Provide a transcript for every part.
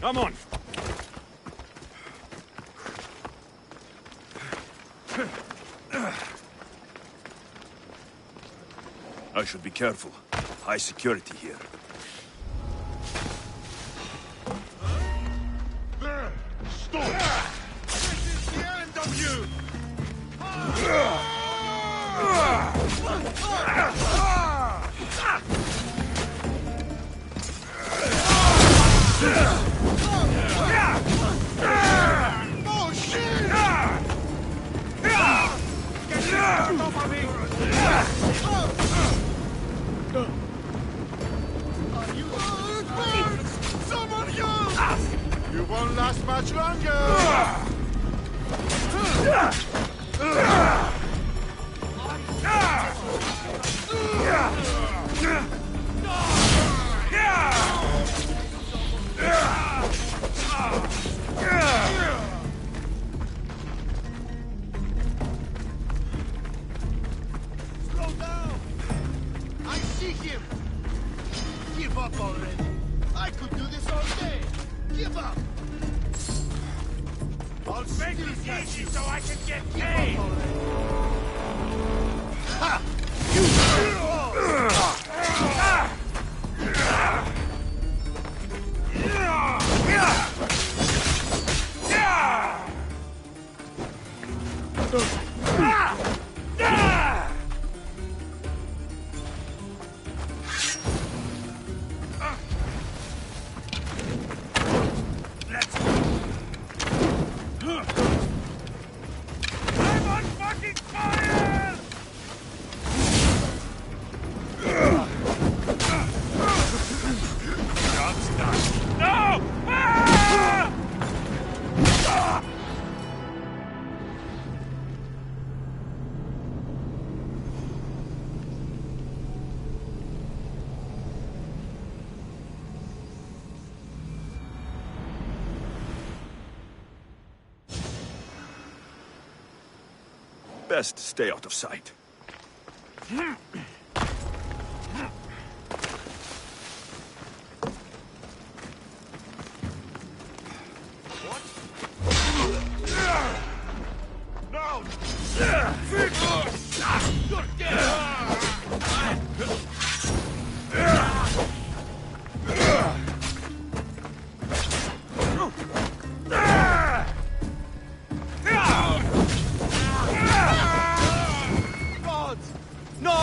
Come on. I should be careful. High security here. There! Stop! This is the end of you! Oh shit! Get off of me! Someone go! You won't last much longer! Slow down! I see him! Give up already! I could do this all day! Give up! I'll make this easy so I can get paid! Ha! I'm on fucking fire! Job's done. No! Ah! Best stay out of sight. No! You're dead! God! No!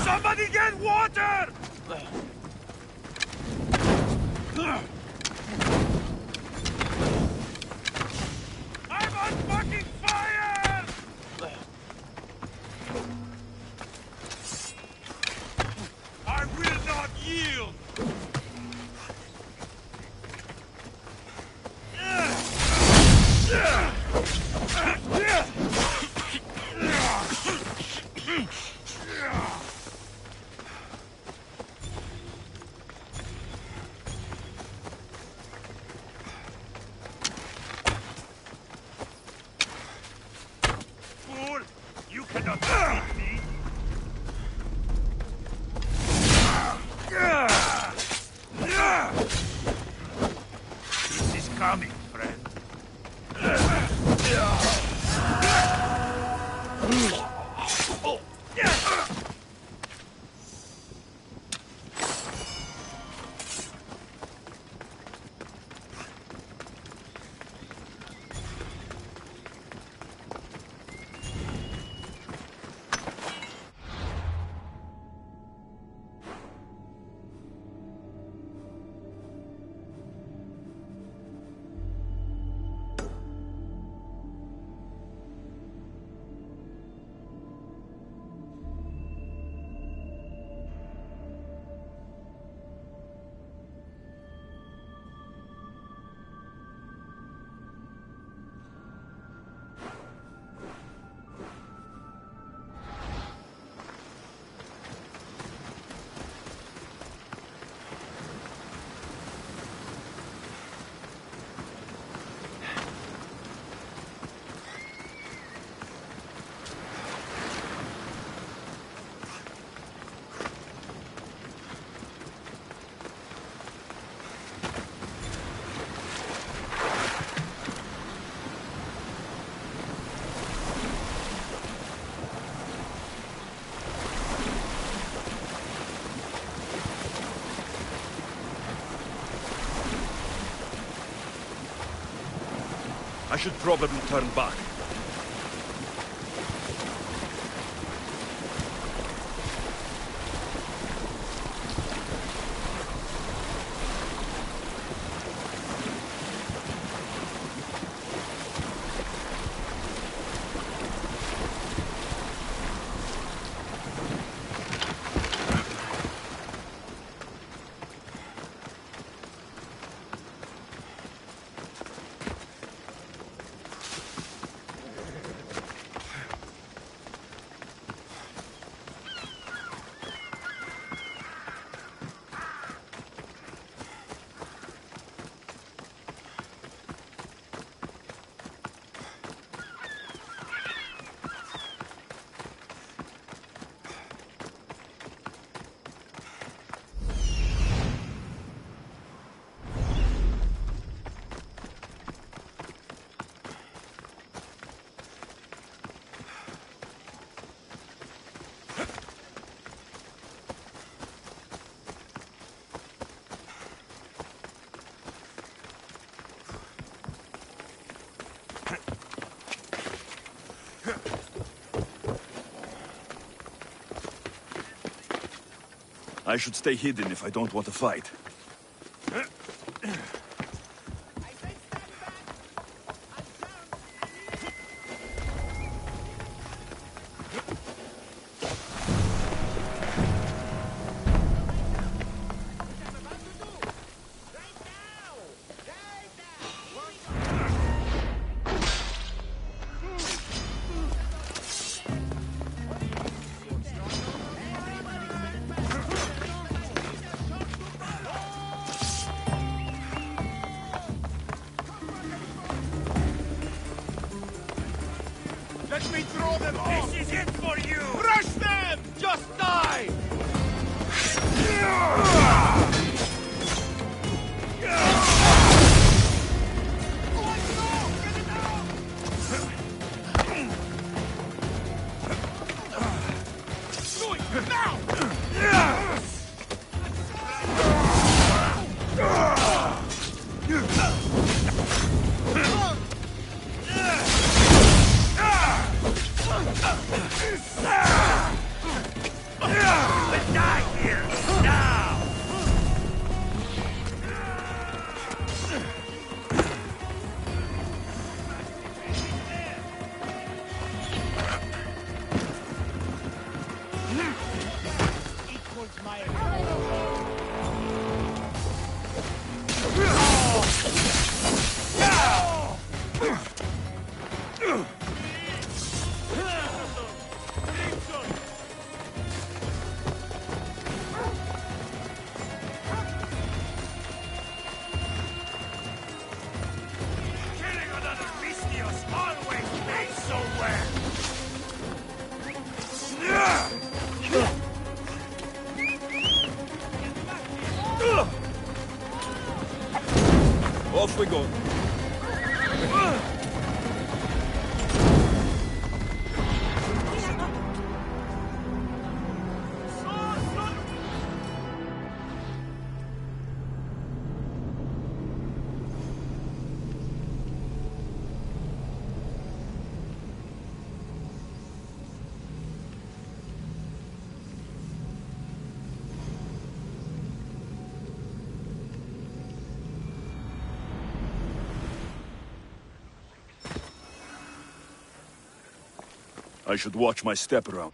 Somebody get water! I'm on fucking fire! I will not yield! Fool! You cannot defeat me! I should probably turn back. I should stay hidden if I don't want to fight. Let me throw them off! This is it for you! Rush them! Just die! Do it now! Die here! Now! Equals my Killing another Vistios always pays so well! Off we go. I should watch my step around.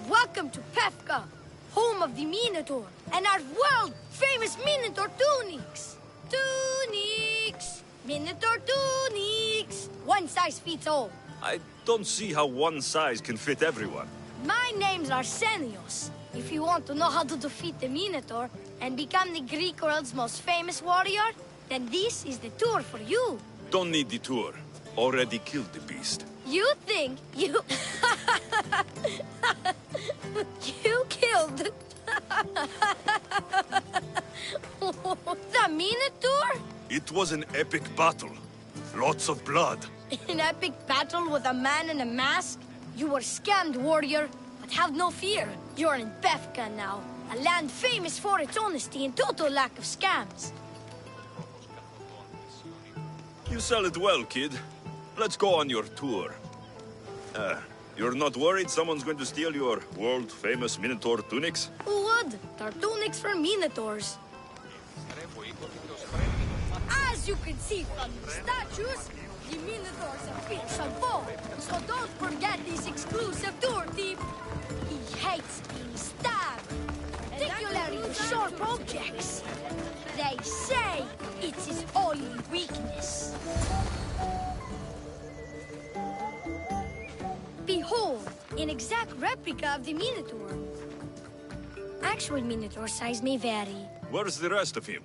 Welcome to Pefka, home of the Minotaur, and our world-famous Minotaur tunics. Tunics! Minotaur tunics! One size fits all. I don't see how one size can fit everyone. My name's Arsenios. If you want to know how to defeat the Minotaur and become the Greek world's most famous warrior, then this is the tour for you. Don't need the tour. Already killed the beast. You think you... you killed... the Minotaur? It was an epic battle. Lots of blood. An epic battle with a man in a mask? You were scammed, warrior, but have no fear. You're in Pefka now, a land famous for its honesty and total lack of scams. You sell it well, kid. Let's go on your tour. You're not worried someone's going to steal your world-famous Minotaur tunics? Who would? They're tunics for Minotaurs. As you can see from the statues, the Minotaur's a bitch of both. So don't forget this exclusive tour tip. He hates being stabbed, particularly with sharp objects. They say it's his only weakness. Behold, an exact replica of the Minotaur. Actual Minotaur size may vary. Where's the rest of him?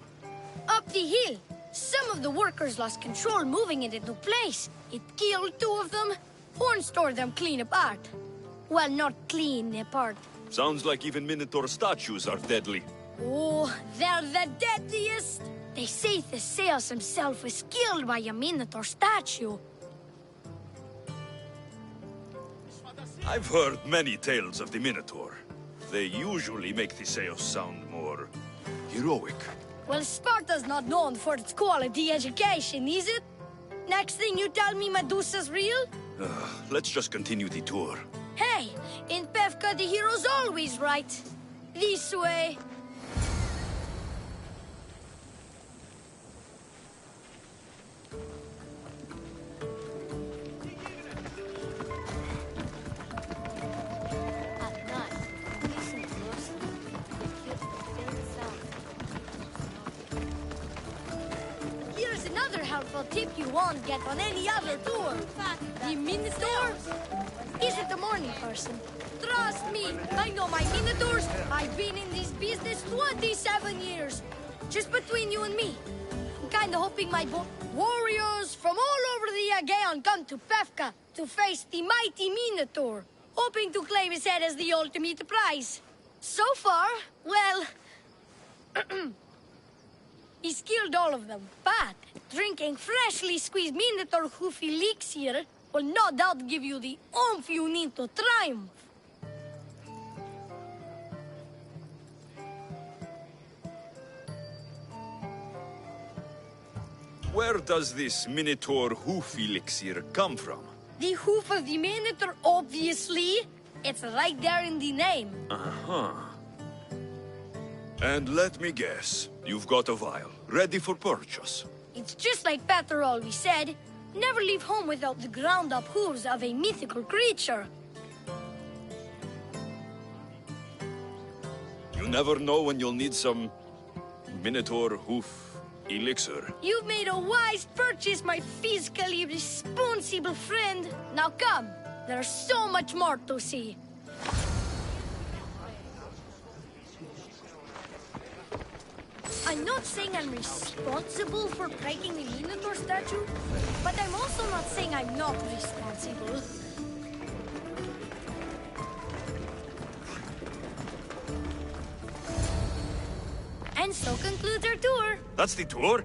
Up the hill. Some of the workers lost control moving it into place. It killed two of them. Horns tore them clean apart. Well, not clean apart. Sounds like even Minotaur statues are deadly. Oh, they're the deadliest. They say Theseus himself was killed by a Minotaur statue. I've heard many tales of the Minotaur. They usually make Theseus sound more heroic. Well, Sparta's not known for its quality education, is it? Next thing you tell me Medusa's real? Let's just continue the tour. Hey, in Pefka the hero's always right. This way. Helpful tip you won't get on any other tour. The Minotaur isn't a morning person. Trust me, I know my Minotaurs. I've been in this business 27 years. Just between you and me. I'm kinda hoping my warriors from all over the Aegean come to Pefka to face the mighty Minotaur, hoping to claim his head as the ultimate prize. So far, well... he's killed all of them, but drinking freshly squeezed Minotaur hoof elixir will no doubt give you the oomph you need to triumph. Where does this Minotaur hoof elixir come from? The hoof of the Minotaur, obviously. It's right there in the name. Uh-huh. And let me guess, you've got a vial, ready for purchase. It's just like Peter always said, never leave home without the ground-up hooves of a mythical creature. You never know when you'll need some Minotaur hoof elixir. You've made a wise purchase, my fiscally responsible friend. Now come, there's so much more to see. I'm not saying I'm responsible for breaking the Minotaur statue, but I'm also not saying I'm not responsible. And so concludes our tour. That's the tour?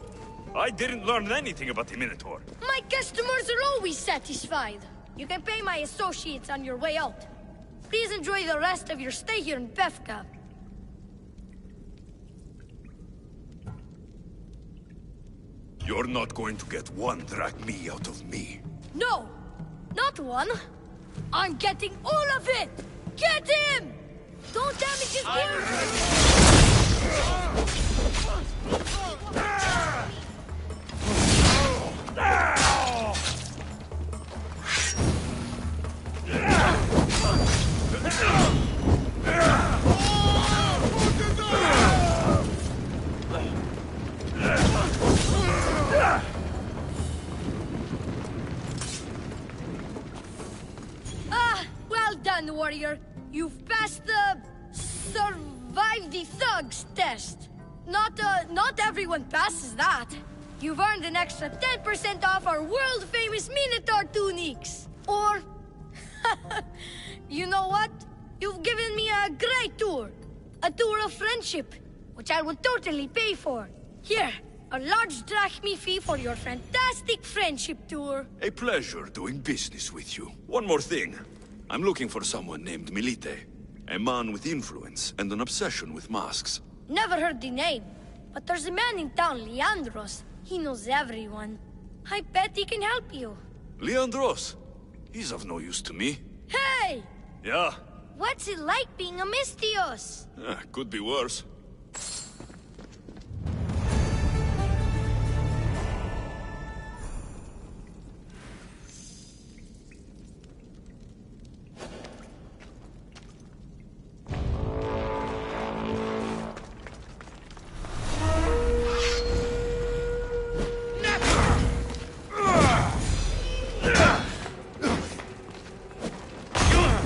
I didn't learn anything about the Minotaur. My customers are always satisfied. You can pay my associates on your way out. Please enjoy the rest of your stay here in Befka. You're not going to get one drachmi out of me. No, not one. I'm getting all of it! Get him! Don't damage his gear! Well done, warrior. You've passed the... survive the thugs test. Not everyone passes that. You've earned an extra 10% off our world-famous Minotaur tunics. Or... you know what? You've given me a great tour. A tour of friendship, which I will totally pay for. Here, a large drachmi fee for your fantastic friendship tour. A pleasure doing business with you. One more thing. I'm looking for someone named Milite. A man with influence and an obsession with masks. Never heard the name, but there's a man in town, Leandros. He knows everyone. I bet he can help you. Leandros? He's of no use to me. Hey! Yeah? What's it like being a Mystios? Could be worse.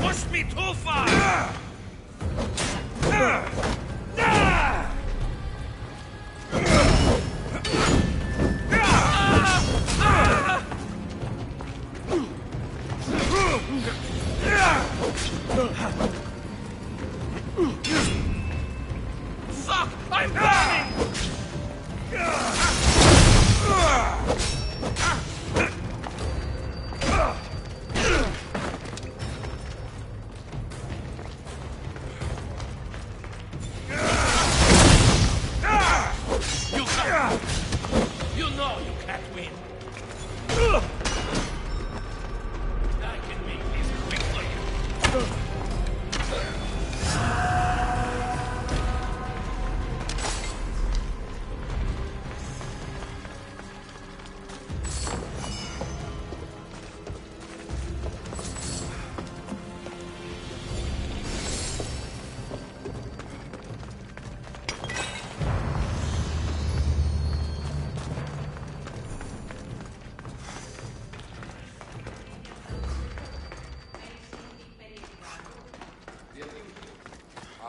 Push me too far! Fuck! I'm burning! You know you can't win. I can make this quick for you.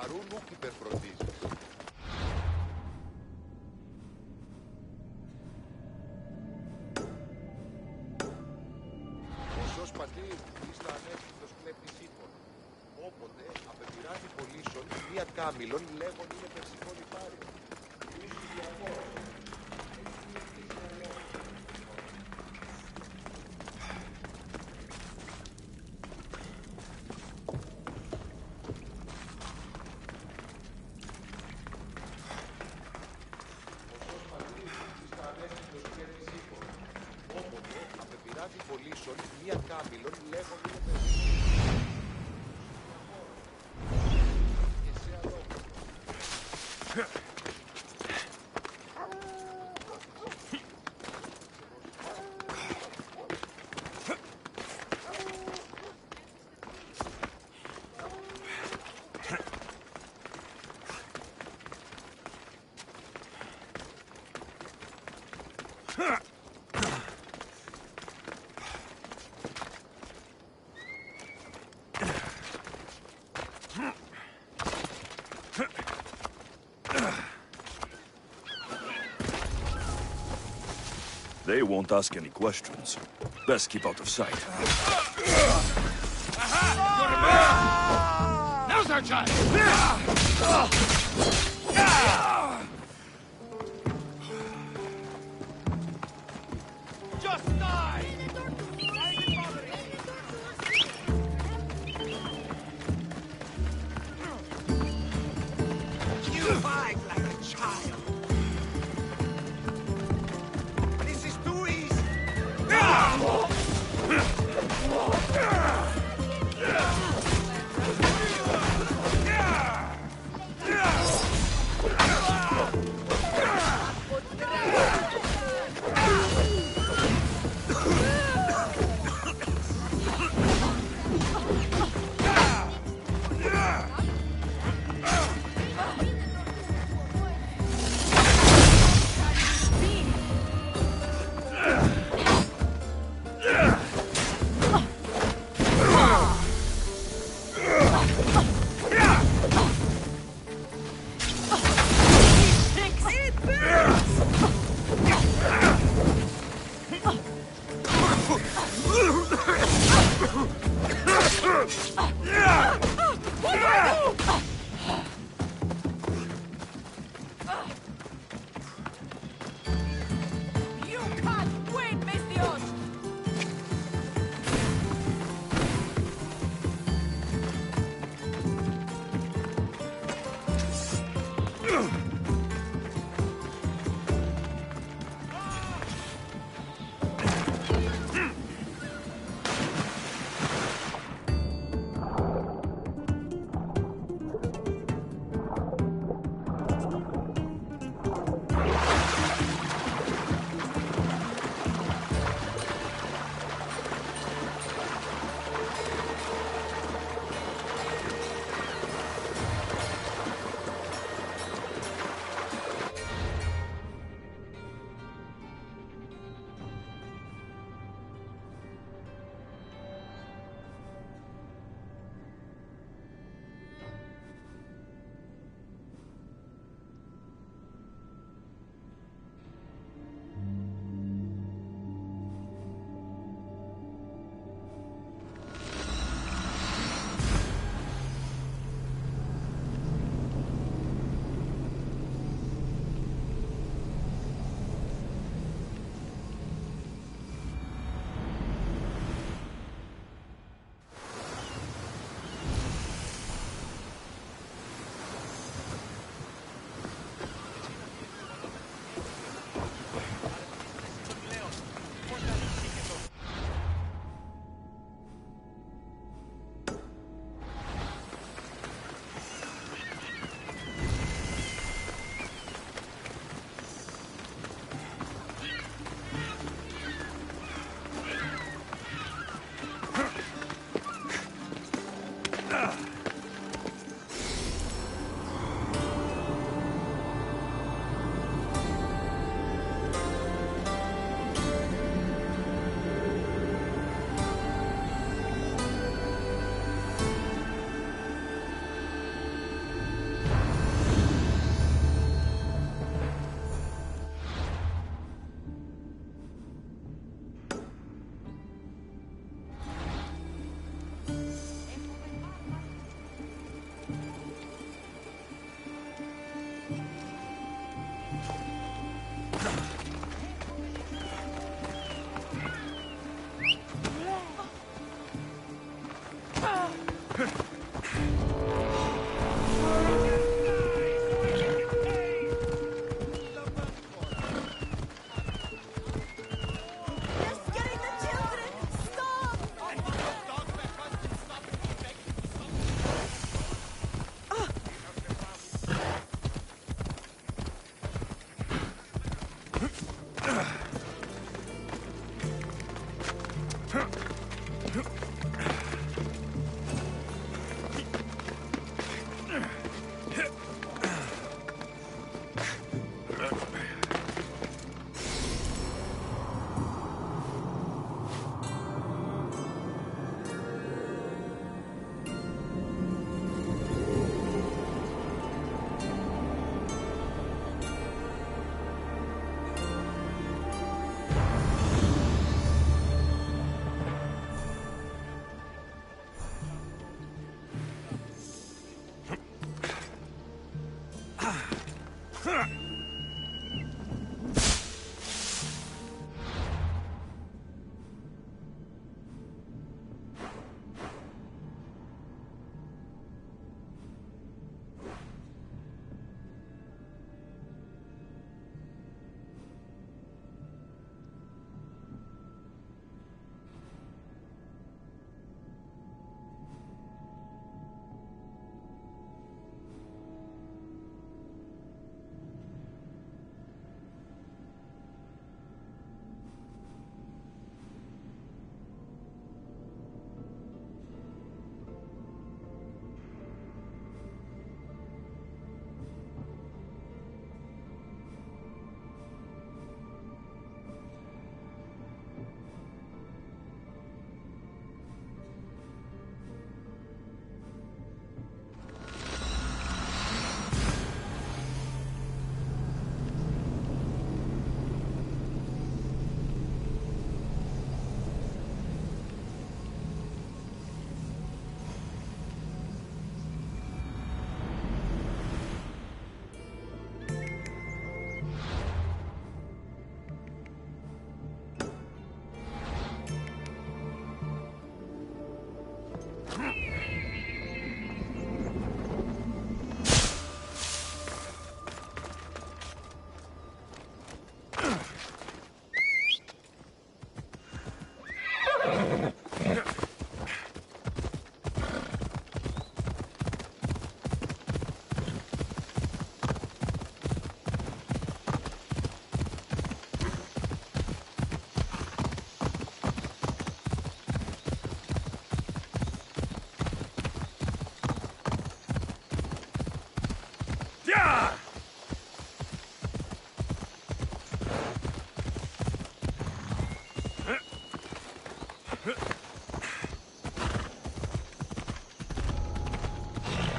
Αρούν ούκ υπερφροντίζεις. Οσός πατήρ, ήστα ανέφικτος κλέπτης ύπων. Όποτε απεπειράζει πολίσσον, μία κάμιλον λέγον είναι περσικών υπάριο. Απεπειράζει πολίσσον, μία κάμιλον λέγον είναι περσικών. Και σε αλόγω. They won't ask any questions. Best keep out of sight. Now's our chance!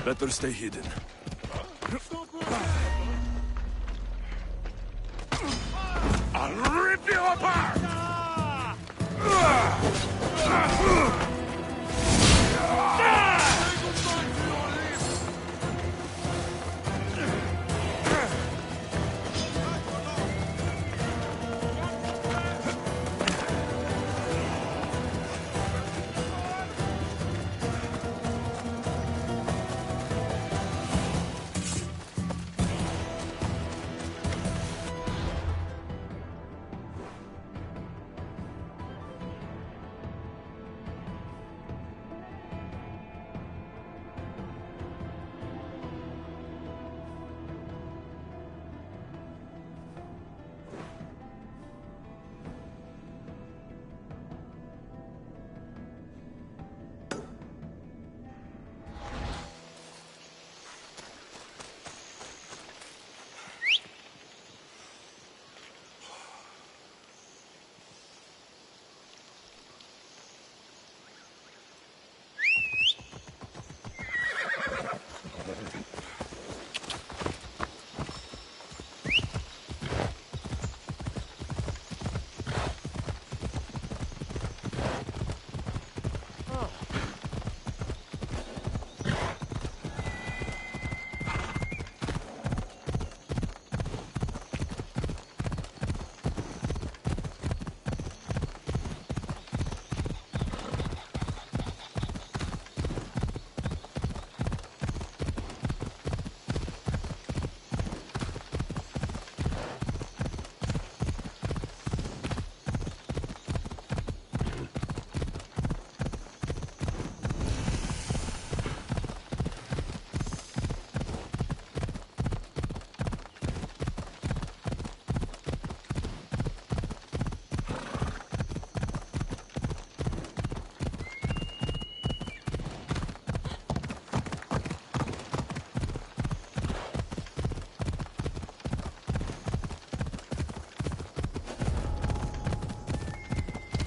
Better stay hidden. I'll rip you apart!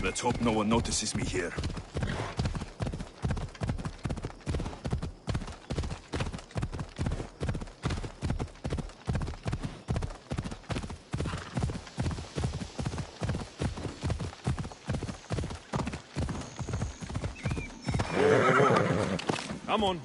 Let's hope no one notices me here. Come on.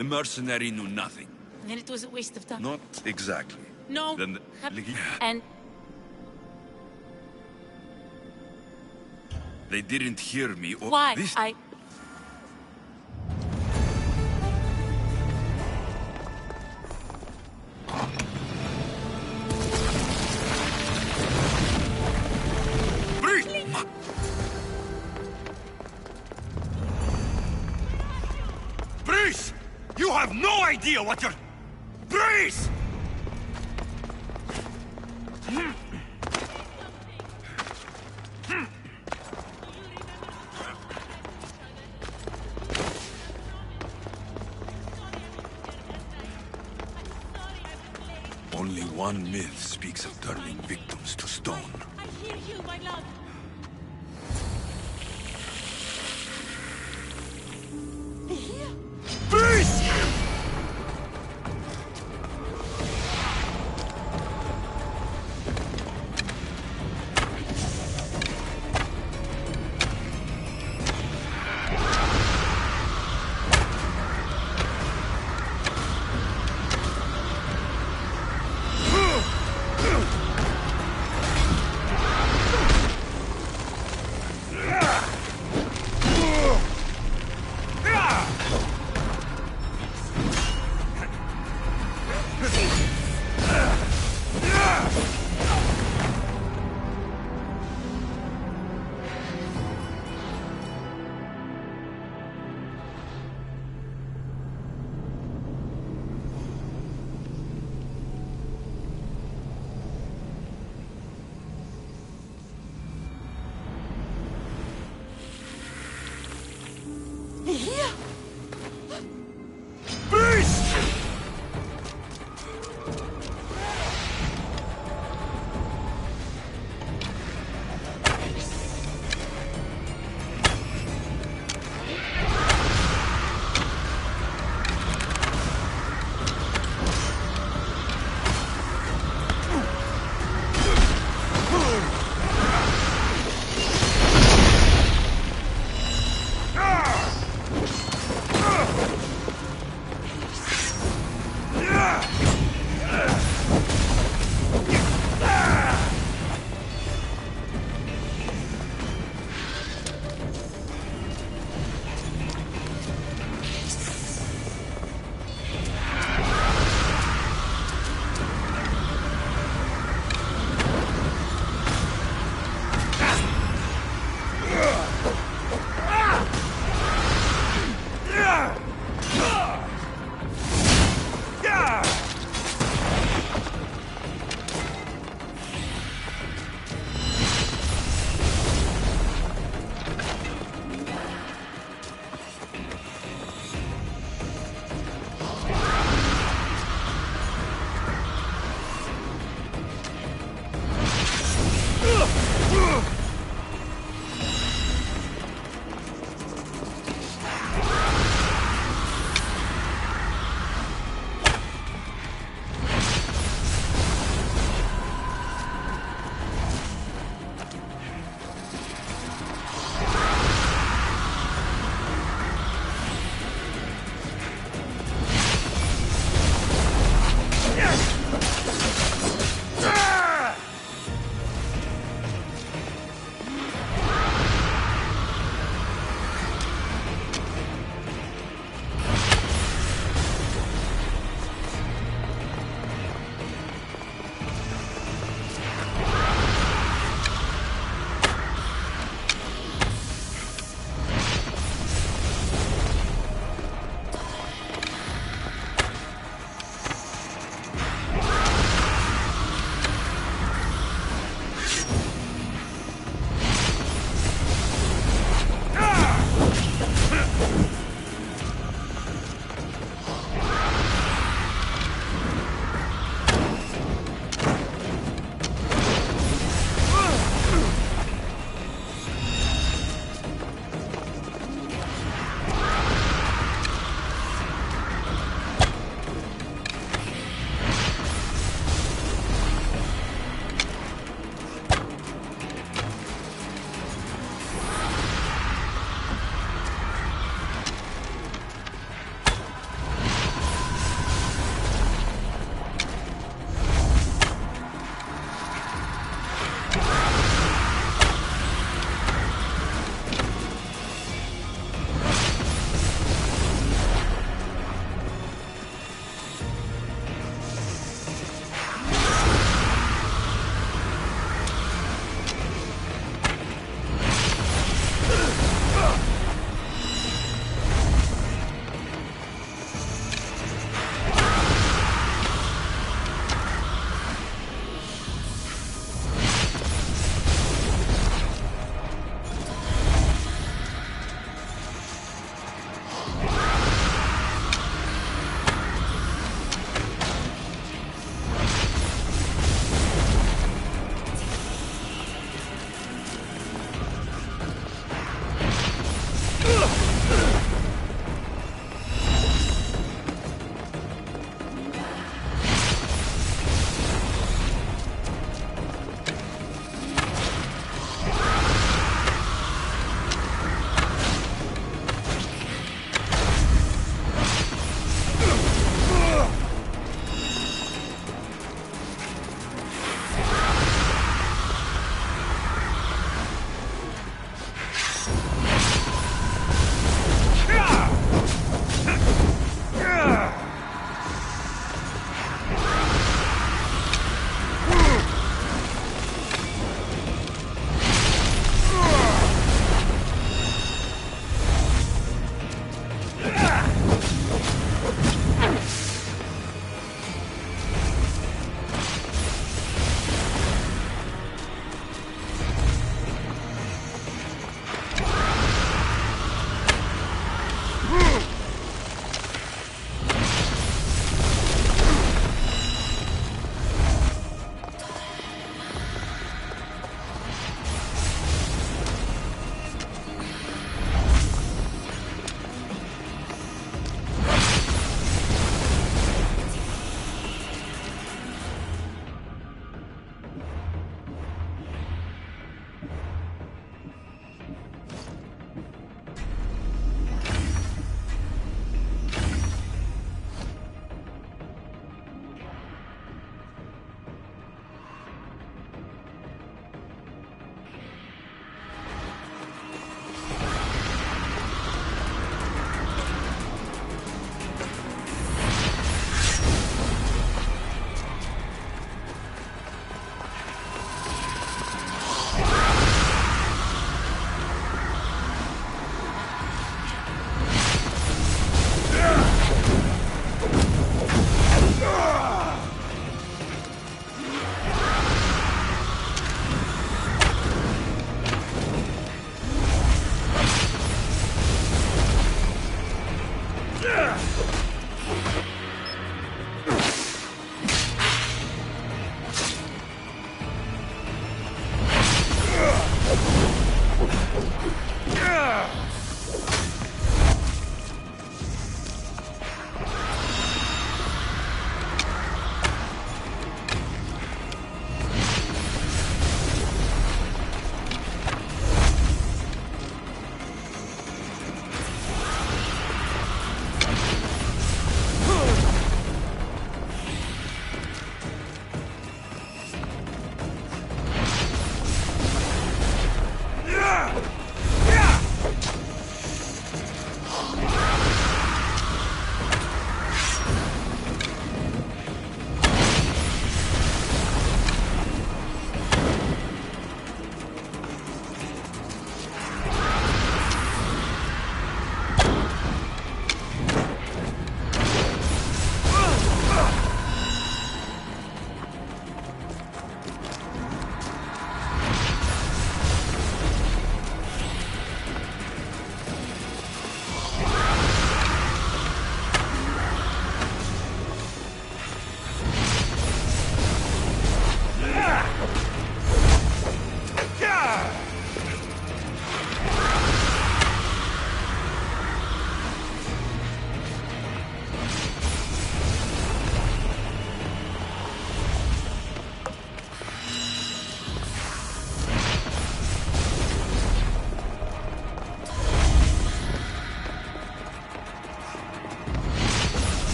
The mercenary knew nothing. Then it was a waste of time. Not exactly. No. Then And they didn't hear me or why? this. Breeze! You have no idea what you're... Breeze! Only one myth speaks of turning victims to stone. I hear you, my love. Breeze!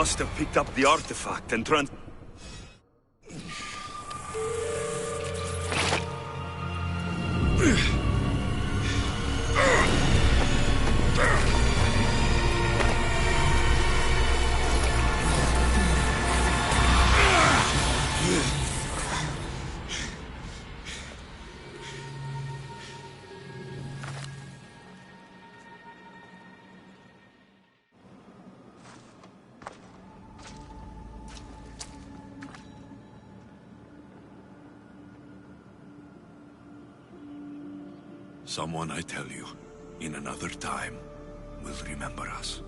must have picked up the artifact and Someone, I tell you, in another time, will remember us.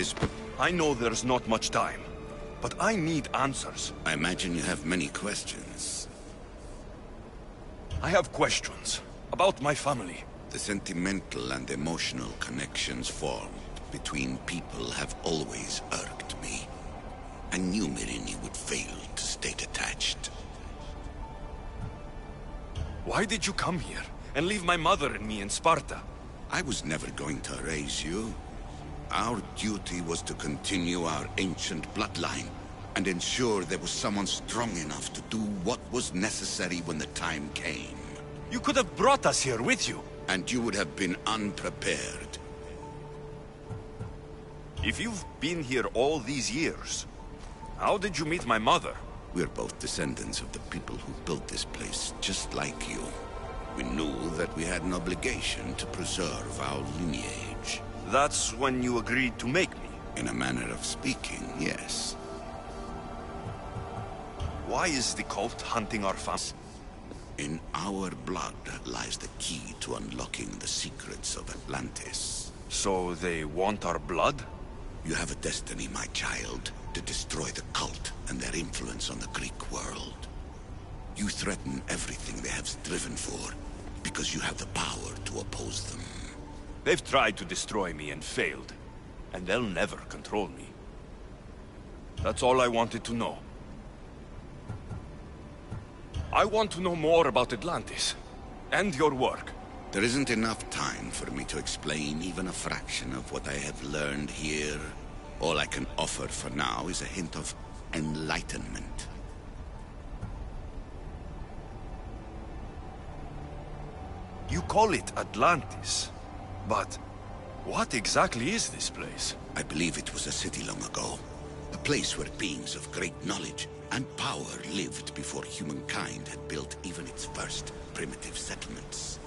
Atlantis, but I know there's not much time, but I need answers. I imagine you have many questions. I have questions about my family. The sentimental and emotional connections formed between people have always irked me. I knew Myrini would fail to stay detached. Why did you come here and leave my mother and me in Sparta? I was never going to erase you. Our duty was to continue our ancient bloodline and ensure there was someone strong enough to do what was necessary when the time came. You could have brought us here with you. And you would have been unprepared. If you've been here all these years, how did you meet my mother? We're both descendants of the people who built this place, just like you. We knew that we had an obligation to preserve our lineage. That's when you agreed to make me. In a manner of speaking, yes. Why is the cult hunting our family? In our blood lies the key to unlocking the secrets of Atlantis. So they want our blood? You have a destiny, my child, to destroy the cult and their influence on the Greek world. You threaten everything they have striven for, because you have the power to oppose them. They've tried to destroy me and failed, and they'll never control me. That's all I wanted to know. I want to know more about Atlantis, and your work. There isn't enough time for me to explain even a fraction of what I have learned here. All I can offer for now is a hint of enlightenment. You call it Atlantis, but what exactly is this place? I believe it was a city long ago. A place where beings of great knowledge and power lived before humankind had built even its first primitive settlements.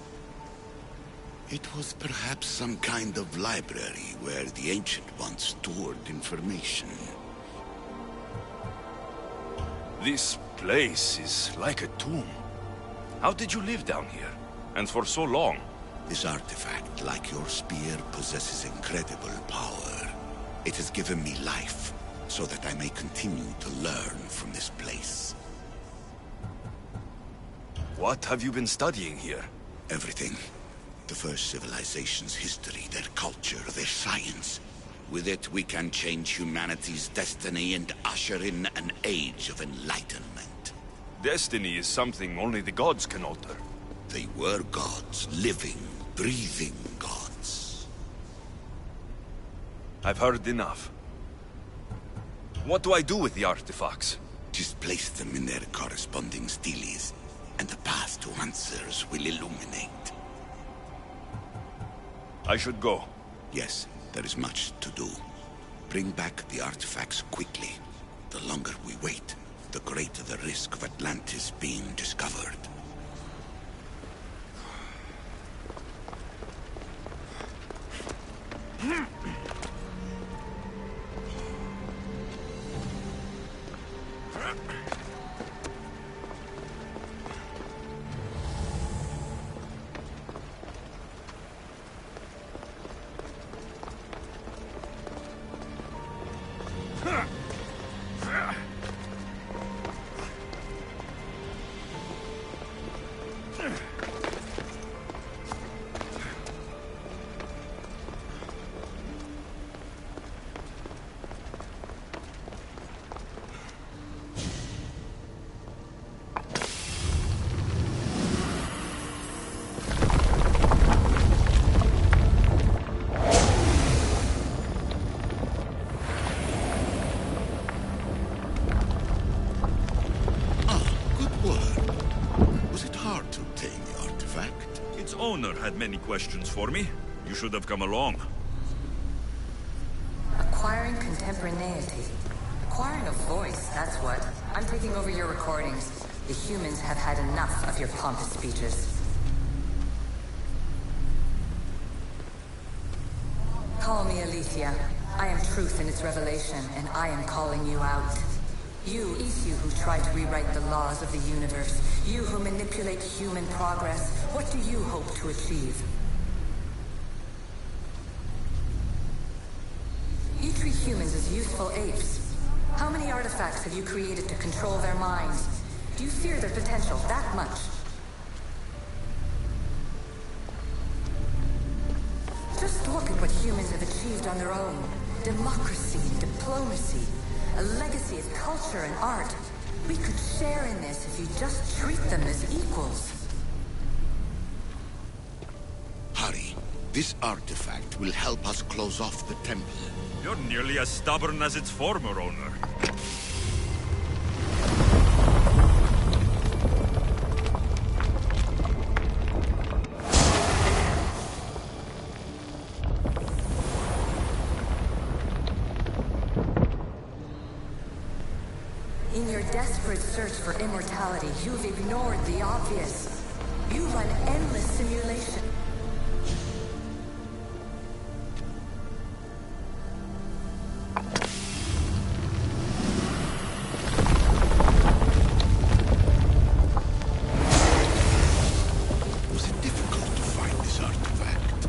It was perhaps some kind of library where the Ancient Ones stored information. This place is like a tomb. How did you live down here? And for so long? This artifact, like your spear, possesses incredible power. It has given me life, so that I may continue to learn from this place. What have you been studying here? Everything. The first civilization's history, their culture, their science. With it, we can change humanity's destiny and usher in an age of enlightenment. Destiny is something only the gods can alter. They were gods, living, breathing gods. I've heard enough. What do I do with the artifacts? Just place them in their corresponding steles, and the path to answers will illuminate. I should go. Yes, there is much to do. Bring back the artifacts quickly. The longer we wait, the greater the risk of Atlantis being discovered. Owner had many questions for me. You should have come along. Acquiring contemporaneity. Acquiring a voice, that's what. I'm taking over your recordings. The humans have had enough of your pompous speeches. Call me Aletheia. I am truth in its revelation, and I am calling you out. You who try to rewrite the laws of the universe. You who manipulate human progress. What do you hope to achieve? You treat humans as useful apes. How many artifacts have you created to control their minds? Do you fear their potential that much? Just look at what humans have achieved on their own. Democracy, diplomacy, a legacy of culture and art. We could share in this if you just treat them as equals. Hurry. This artifact will help us close off the temple. You're nearly as stubborn as its former owner. In your desperate search for immortality, you've ignored the obvious. You run endless simulation. Was it difficult to find this artifact?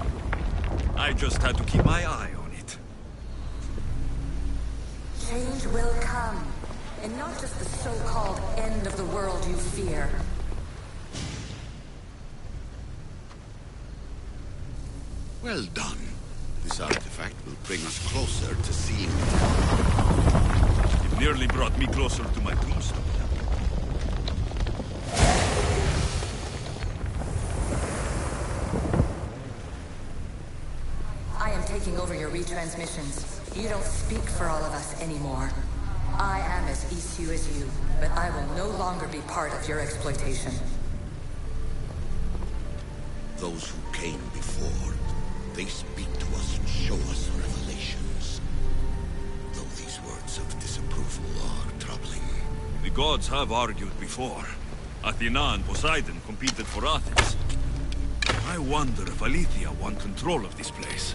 I just had to keep my eye on it. Change will come. And not just the so-called end of the world you fear. Well done. This artifact will bring us closer to seeing it. It nearly brought me closer to my tombstone. I am taking over your retransmissions. You don't speak for all of us anymore. I am as ECU as you, but I will no longer be part of your exploitation. Those who came before, they speak to us and show us revelations. Though these words of disapproval are troubling. The gods have argued before. Athena and Poseidon competed for Athens. I wonder if Aletheia won control of this place.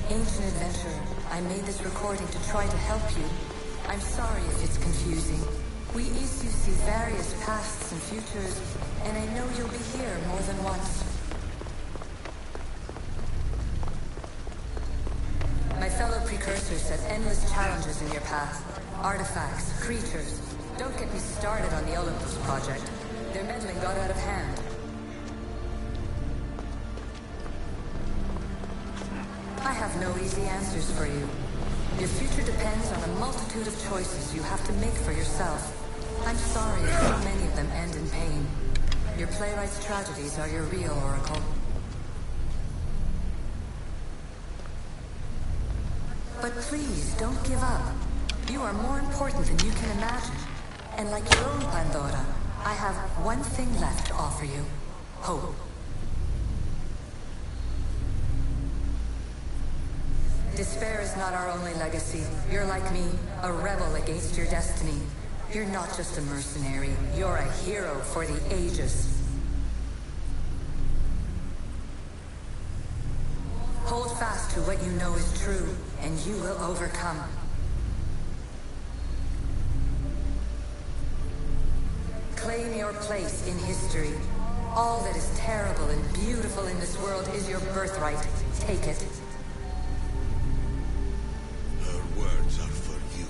Ancient adventurer, I made this recording to try to help you. I'm sorry if it's confusing. We ECU see various pasts and futures, and I know you'll be here more than once. My fellow precursors set endless challenges in your path. Artifacts, creatures. Don't get me started on the Olympus project. Their meddling got out of hand. I have no easy answers for you. Your future depends on a multitude of choices you have to make for yourself. I'm sorry if so many of them end in pain. Your playwright's tragedies are your real oracle. But please, don't give up. You are more important than you can imagine. And like your own Pandora, I have one thing left to offer you. Hope. Despair is not our only legacy. You're like me, a rebel against your destiny. You're not just a mercenary, you're a hero for the ages. Hold fast to what you know is true, and you will overcome. Claim your place in history. All that is terrible and beautiful in this world is your birthright. Take it. Words are for you,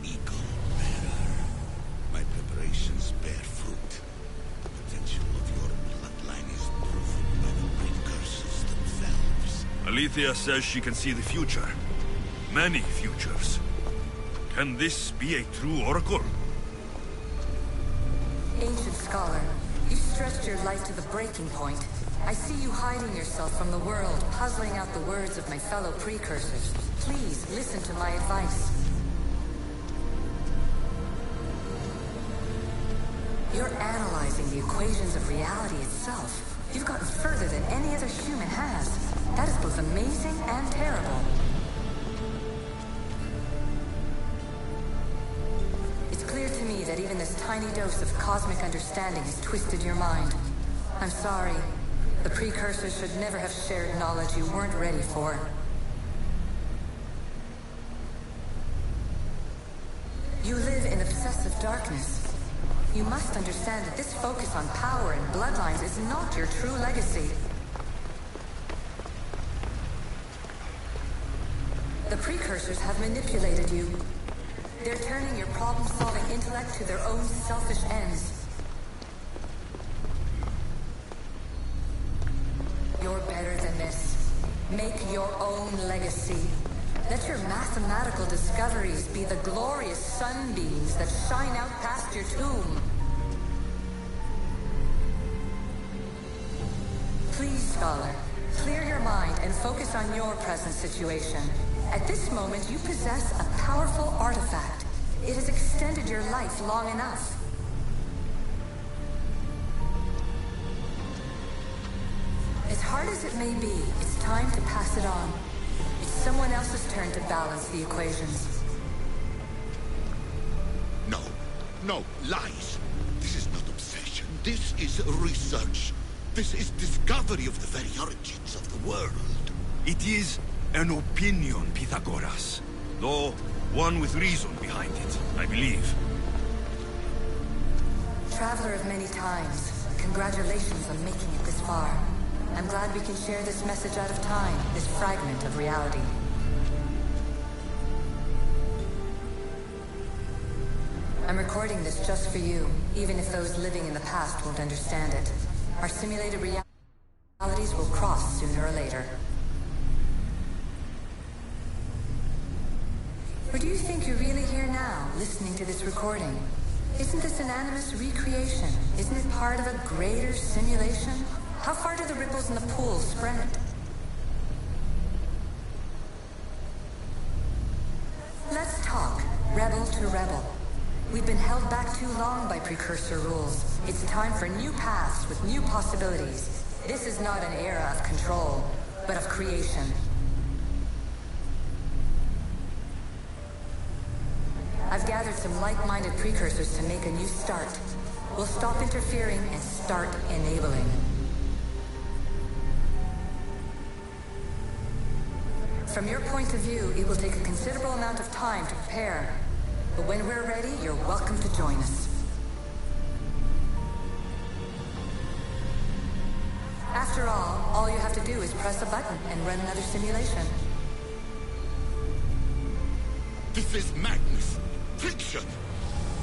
eagle bearer. My preparations bear fruit. The potential of your bloodline is proven by the precursors themselves. Aletheia says she can see the future. Many futures. Can this be a true oracle? Ancient scholar, you stretched your life to the breaking point. I see you hiding yourself from the world, puzzling out the words of my fellow precursors. Please, listen to my advice. You're analyzing the equations of reality itself. You've gotten further than any other human has. That is both amazing and terrible. It's clear to me that even this tiny dose of cosmic understanding has twisted your mind. I'm sorry. The precursors should never have shared knowledge you weren't ready for. You live in obsessive darkness. You must understand that this focus on power and bloodlines is not your true legacy. precursors have manipulated you. They're turning your problem-solving intellect to their own selfish ends. You're better than this. Make your own legacy. Let your mathematical discoveries be the glorious sunbeams that shine out past your tomb. Please, Scholar, clear your mind and focus on your present situation. At this moment, you possess a powerful artifact. It has extended your life long enough. As hard as it may be, it's time to pass it on. It's someone else's turn to balance the equations. No, lies. This is not obsession. This is research. This is discovery of the very origins of the world. It is an opinion, Pythagoras. Though one with reason behind it, I believe. Traveler of many times, congratulations on making it this far. I'm glad we can share this message out of time, this fragment of reality. I'm recording this just for you, even if those living in the past won't understand it. Our simulated realities will cross sooner or later. Or do you think you're really here now, listening to this recording? Isn't this an animus recreation? Isn't it part of a greater simulation? How far do the ripples in the pool spread? Let's talk, rebel to rebel. We've been held back too long by precursor rules. It's time for new paths with new possibilities. This is not an era of control, but of creation. I've gathered some like-minded precursors to make a new start. We'll stop interfering and start enabling. From your point of view, it will take a considerable amount of time to prepare. But when we're ready, you're welcome to join us. After all you have to do is press a button and run another simulation. This is madness. Fiction.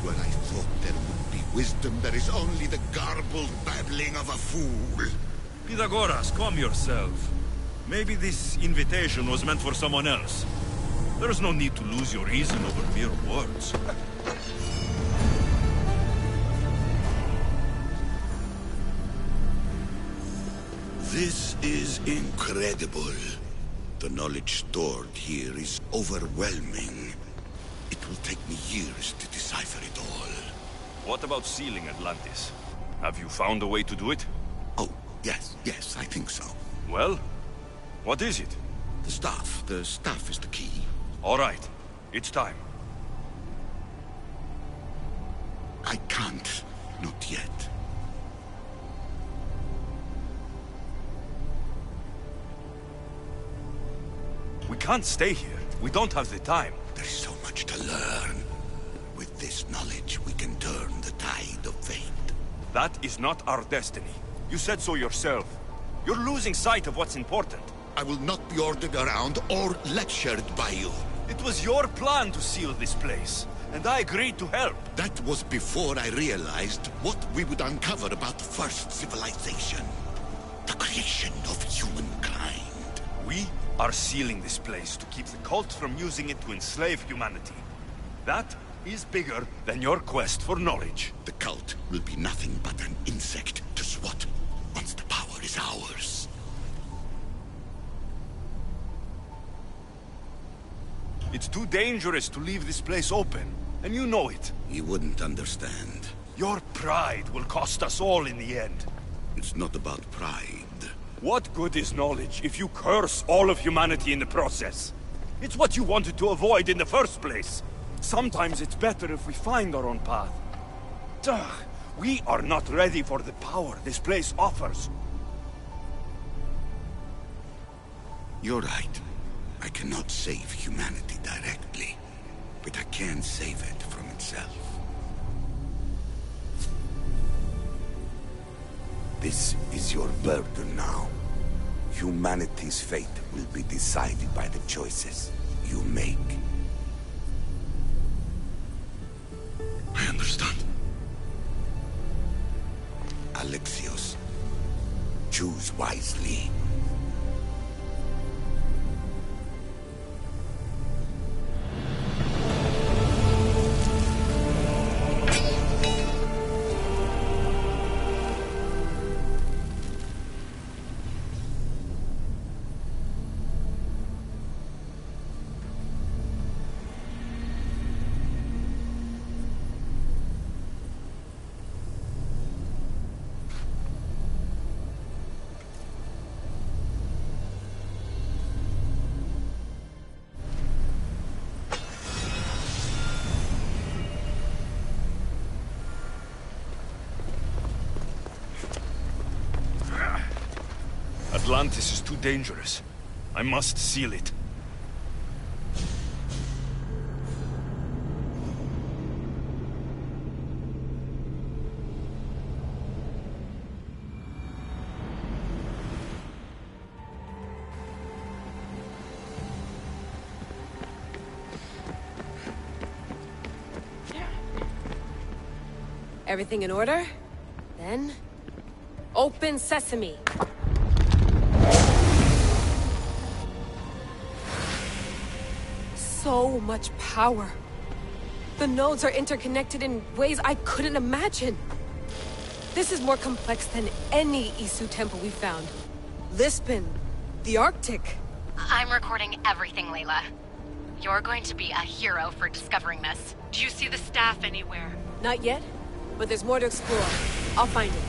Where I thought there would be wisdom, there is only the garbled babbling of a fool. Pythagoras, calm yourself. Maybe this invitation was meant for someone else. There's no need to lose your reason over mere words. This is incredible. The knowledge stored here is overwhelming. It will take me years to decipher it all. What about sealing Atlantis? Have you found a way to do it? Oh, yes, I think so. Well, what is it? The staff is the key. All right, it's time. I can't, not yet. We can't stay here. We don't have the time. There's so much to learn. With this knowledge, we can turn the tide of fate. That is not our destiny. You said so yourself. You're losing sight of what's important. I will not be ordered around or lectured by you. It was your plan to seal this place, and I agreed to help. That was before I realized what we would uncover about the first civilization. The creation of humankind. We are sealing this place to keep the cult from using it to enslave humanity. That is bigger than your quest for knowledge. The cult will be nothing but an insect to swat once the power is ours. It's too dangerous to leave this place open, and you know it. You wouldn't understand. Your pride will cost us all in the end. It's not about pride. What good is knowledge if you curse all of humanity in the process? It's what you wanted to avoid in the first place. Sometimes it's better if we find our own path. Ugh, we are not ready for the power this place offers. You're right. I cannot save humanity directly, but I can save it from itself. This is your burden now. Humanity's fate will be decided by the choices you make. I understand. Alexios, choose wisely. Atlantis is too dangerous. I must seal it. Everything in order? Then... open sesame! So much power. The nodes are interconnected in ways I couldn't imagine. This is more complex than any Isu temple we found. Lisbon, the Arctic. I'm recording everything, Layla. You're going to be a hero for discovering this. Do you see the staff anywhere? Not yet, but there's more to explore. I'll find it.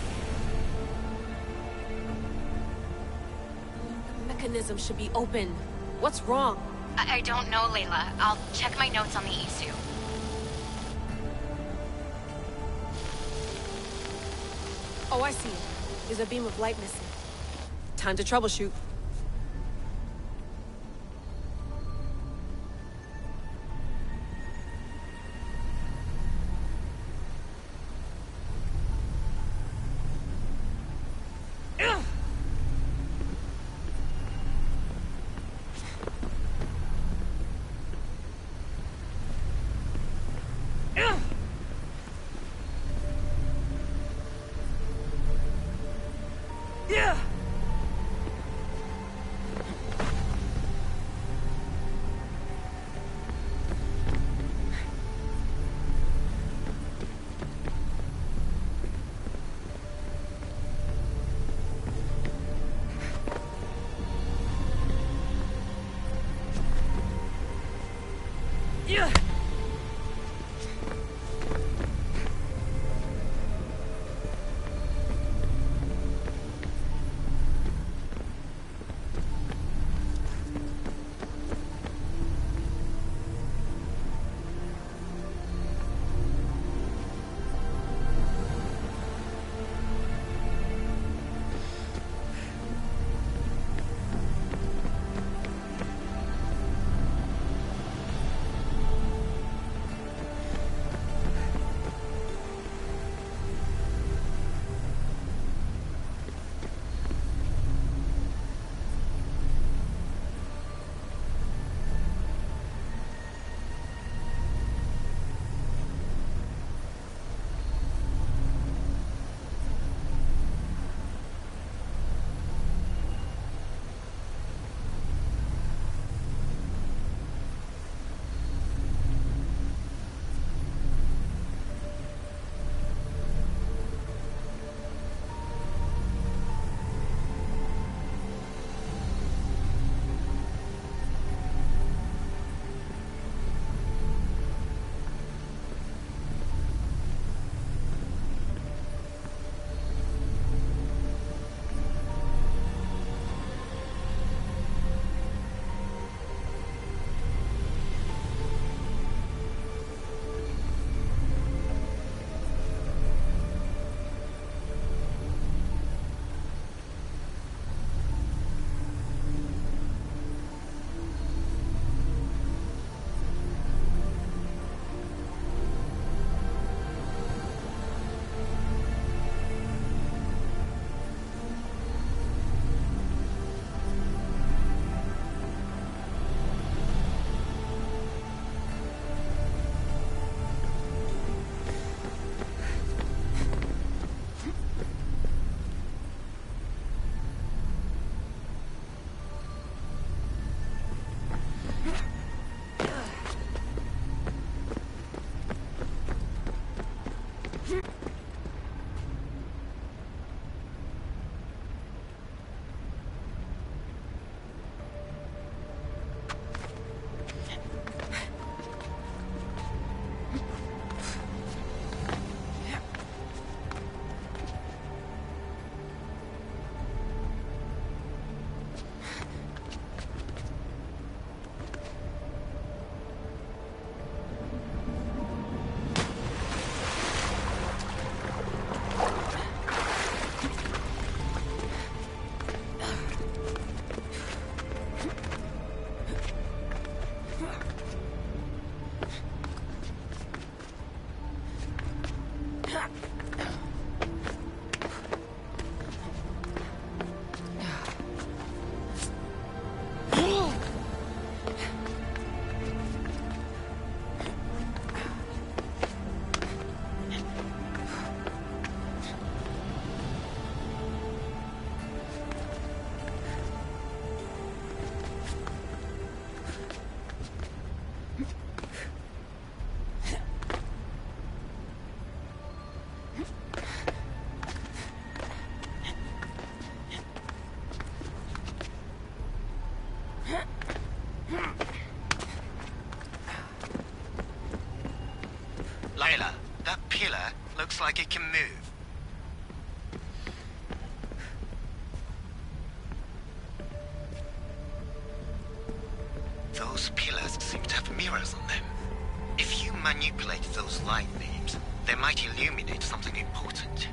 The mechanism should be open. What's wrong? I don't know, Layla. I'll check my notes on the Isu. Oh, I see. There's a beam of light missing. Time to troubleshoot. Layla, that pillar looks like it can move. Those pillars seem to have mirrors on them. If you manipulate those light beams, they might illuminate something important.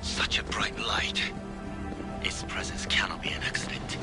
Such a bright light. Its presence cannot be an accident.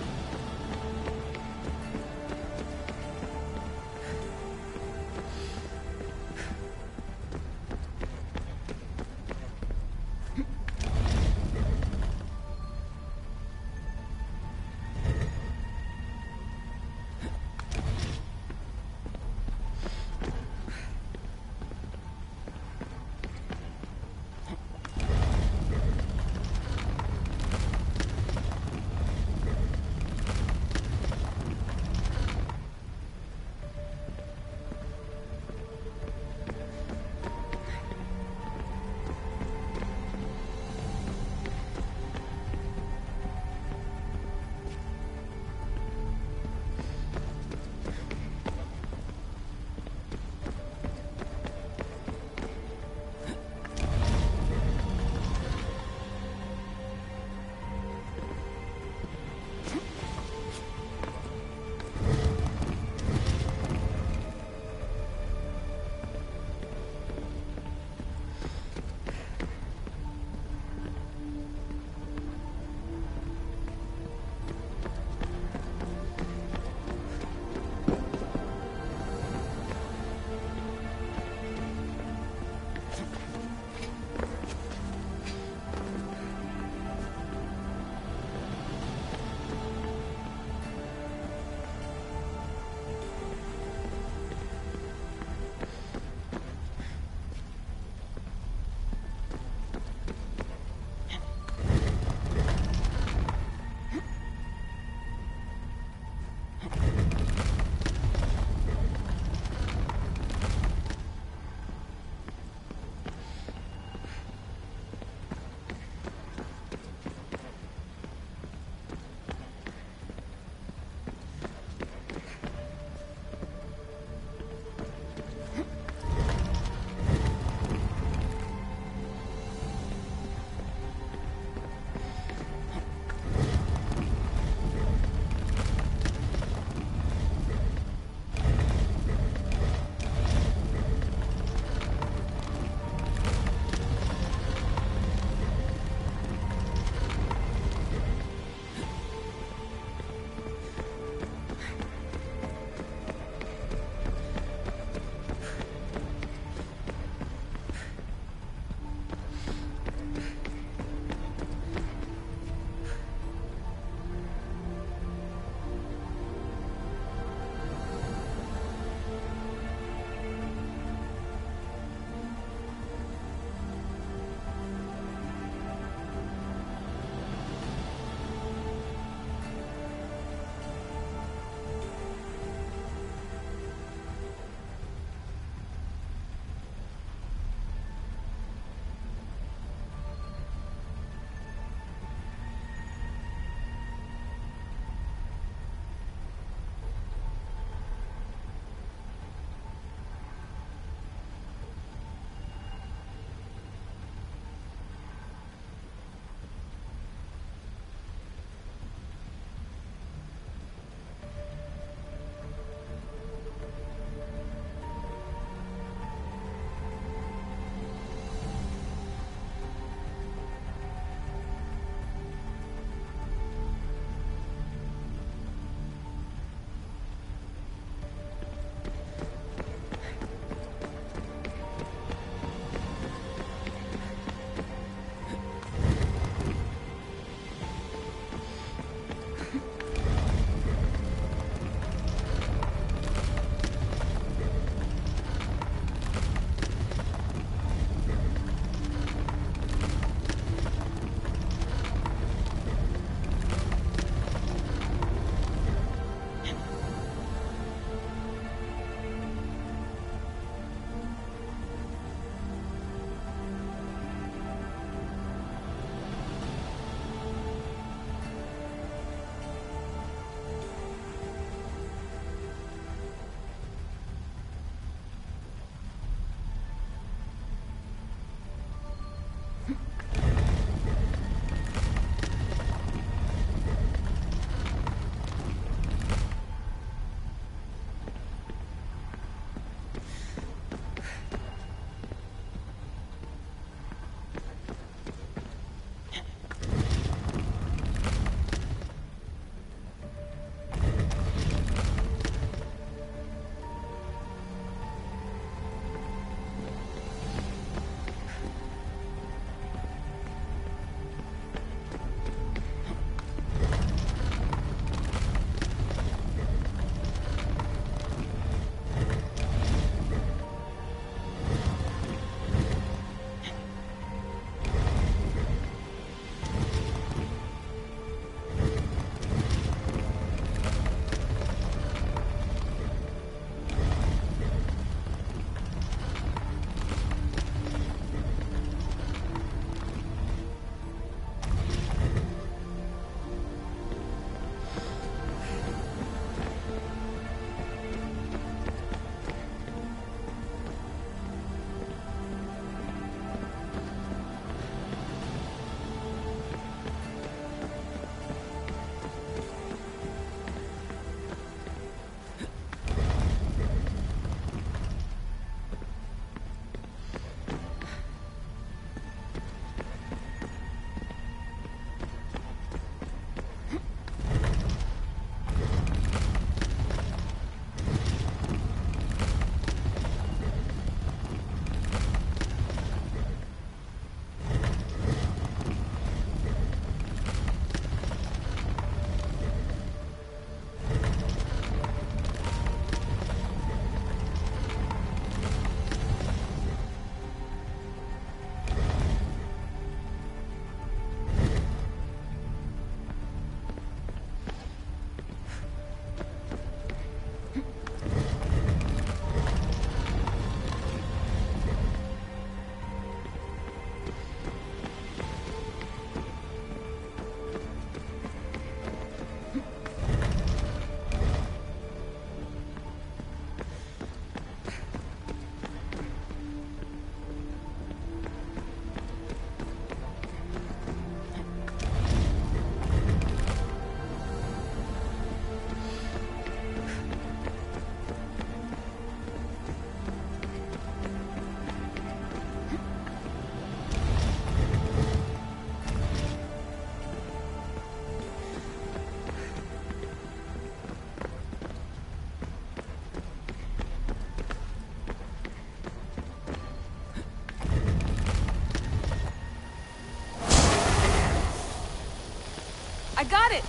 I got it!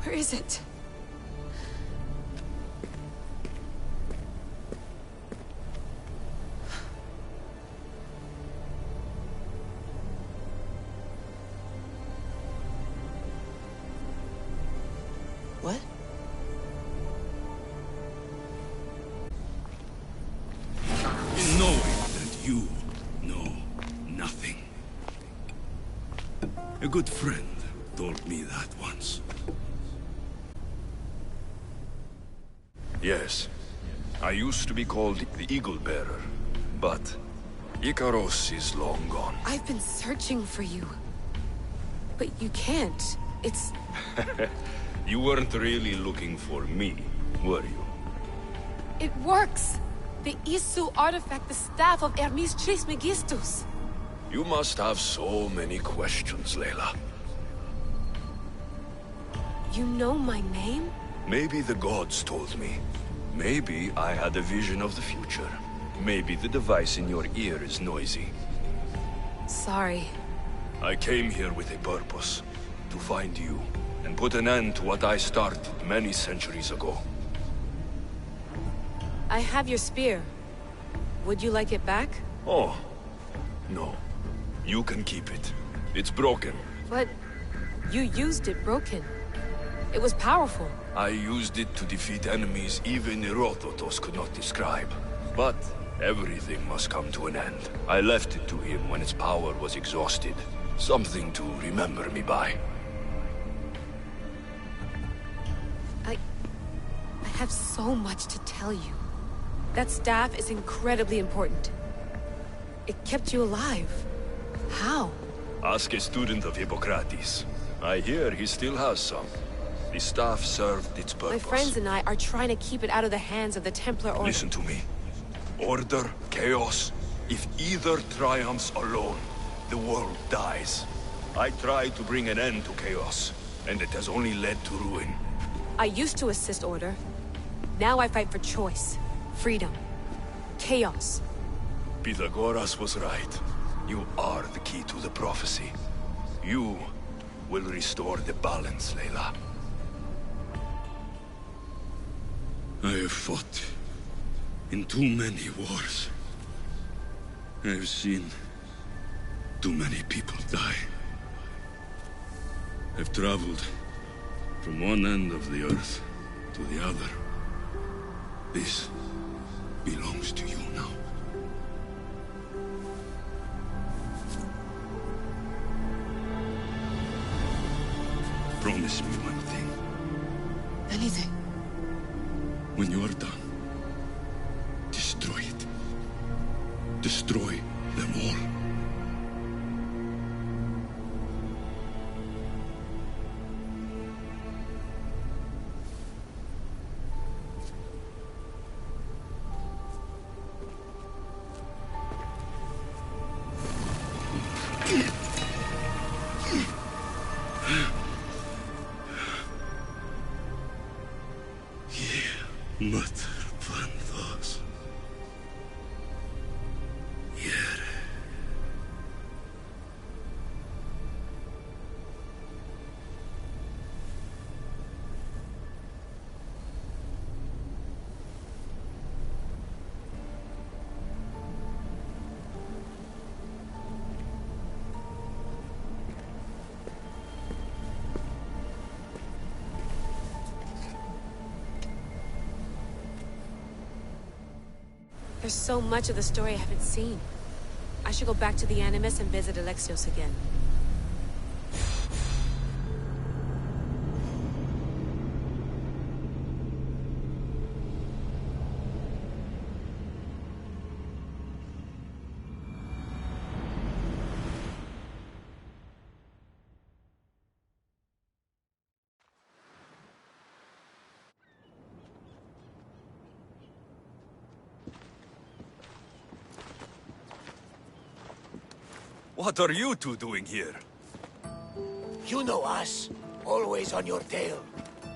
Where is it? What? In knowing that you know nothing. A good friend told me that once. Yes. I used to be called the Eagle Bearer, but Icaros is long gone. I've been searching for you. But you can't. It's... You weren't really looking for me, were you? It works! The Isu artifact, the staff of Hermes Trismegistus. You must have so many questions, Layla. You know my name? Maybe the gods told me. Maybe I had a vision of the future. Maybe the device in your ear is noisy. Sorry. I came here with a purpose. To find you, and put an end to what I started many centuries ago. I have your spear. Would you like it back? Oh. No. You can keep it. It's broken. But... you used it broken. It was powerful. I used it to defeat enemies even Herodotus could not describe. But everything must come to an end. I left it to him when its power was exhausted. Something to remember me by. I have so much to tell you. That staff is incredibly important. It kept you alive. How? Ask a student of Hippocrates. I hear he still has some. The staff served its purpose. My friends and I are trying to keep it out of the hands of the Templar Order. Listen to me. Order, chaos. If either triumphs alone, the world dies. I tried to bring an end to chaos, and it has only led to ruin. I used to assist Order. Now I fight for choice, freedom, chaos. Pythagoras was right. You are the key to the prophecy. You will restore the balance, Layla. I have fought in too many wars. I have seen too many people die. I've traveled from one end of the earth to the other. This belongs to you now. Promise me one thing. Anything. When you are done, destroy it. Destroy them all. There's so much of the story I haven't seen. I should go back to the Animus and visit Alexios again. What are you two doing here? You know us. Always on your tail.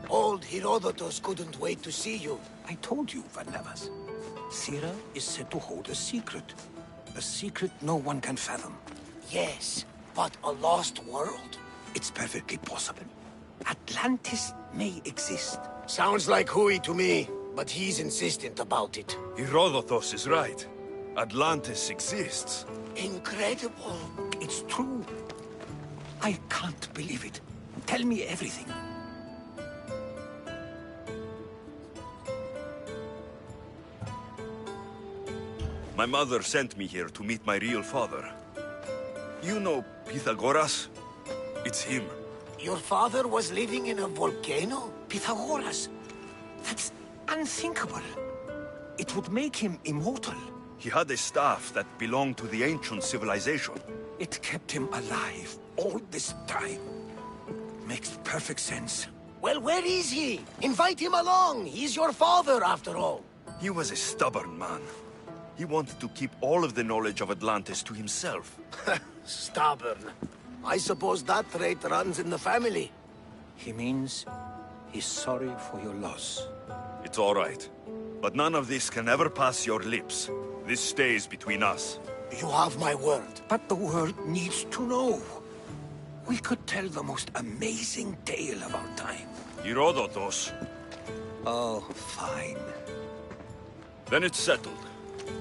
Old Herodotus couldn't wait to see you. I told you, Varnavas. Sira is said to hold a secret. A secret no one can fathom. Yes, but a lost world? It's perfectly possible. Atlantis may exist. Sounds like Hui to me, but he's insistent about it. Herodotus is right. Atlantis exists. Incredible. It's true. I can't believe it. Tell me everything. My mother sent me here to meet my real father. You know Pythagoras? It's him. Your father was living in a volcano? Pythagoras? That's unthinkable. It would make him immortal. He had a staff that belonged to the ancient civilization. It kept him alive all this time. Makes perfect sense. Well, where is he? Invite him along. He's your father, after all. He was a stubborn man. He wanted to keep all of the knowledge of Atlantis to himself. Stubborn. I suppose that trait runs in the family. He means he's sorry for your loss. It's all right. But none of this can ever pass your lips. This stays between us. You have my word. But the world needs to know. We could tell the most amazing tale of our time. Herodotus. Oh, fine. Then it's settled.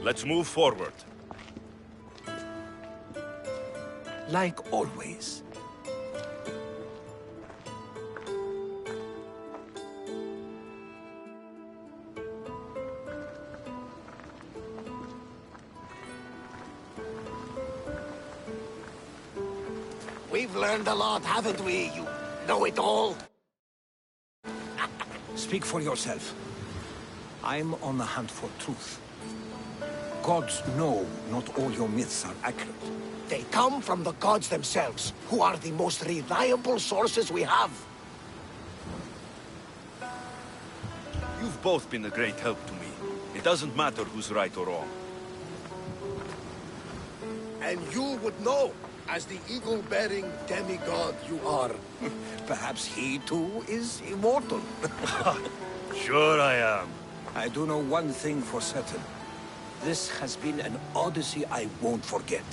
Let's move forward. Like always. We've learned a lot, haven't we? You know it all. Speak for yourself. I'm on the hunt for truth. Gods know not all your myths are accurate. They come from the gods themselves, who are the most reliable sources we have. You've both been a great help to me. It doesn't matter who's right or wrong. And you would know, as the eagle-bearing demigod you are. Perhaps he too is immortal. Sure I am. I do know one thing for certain. This has been an odyssey I won't forget.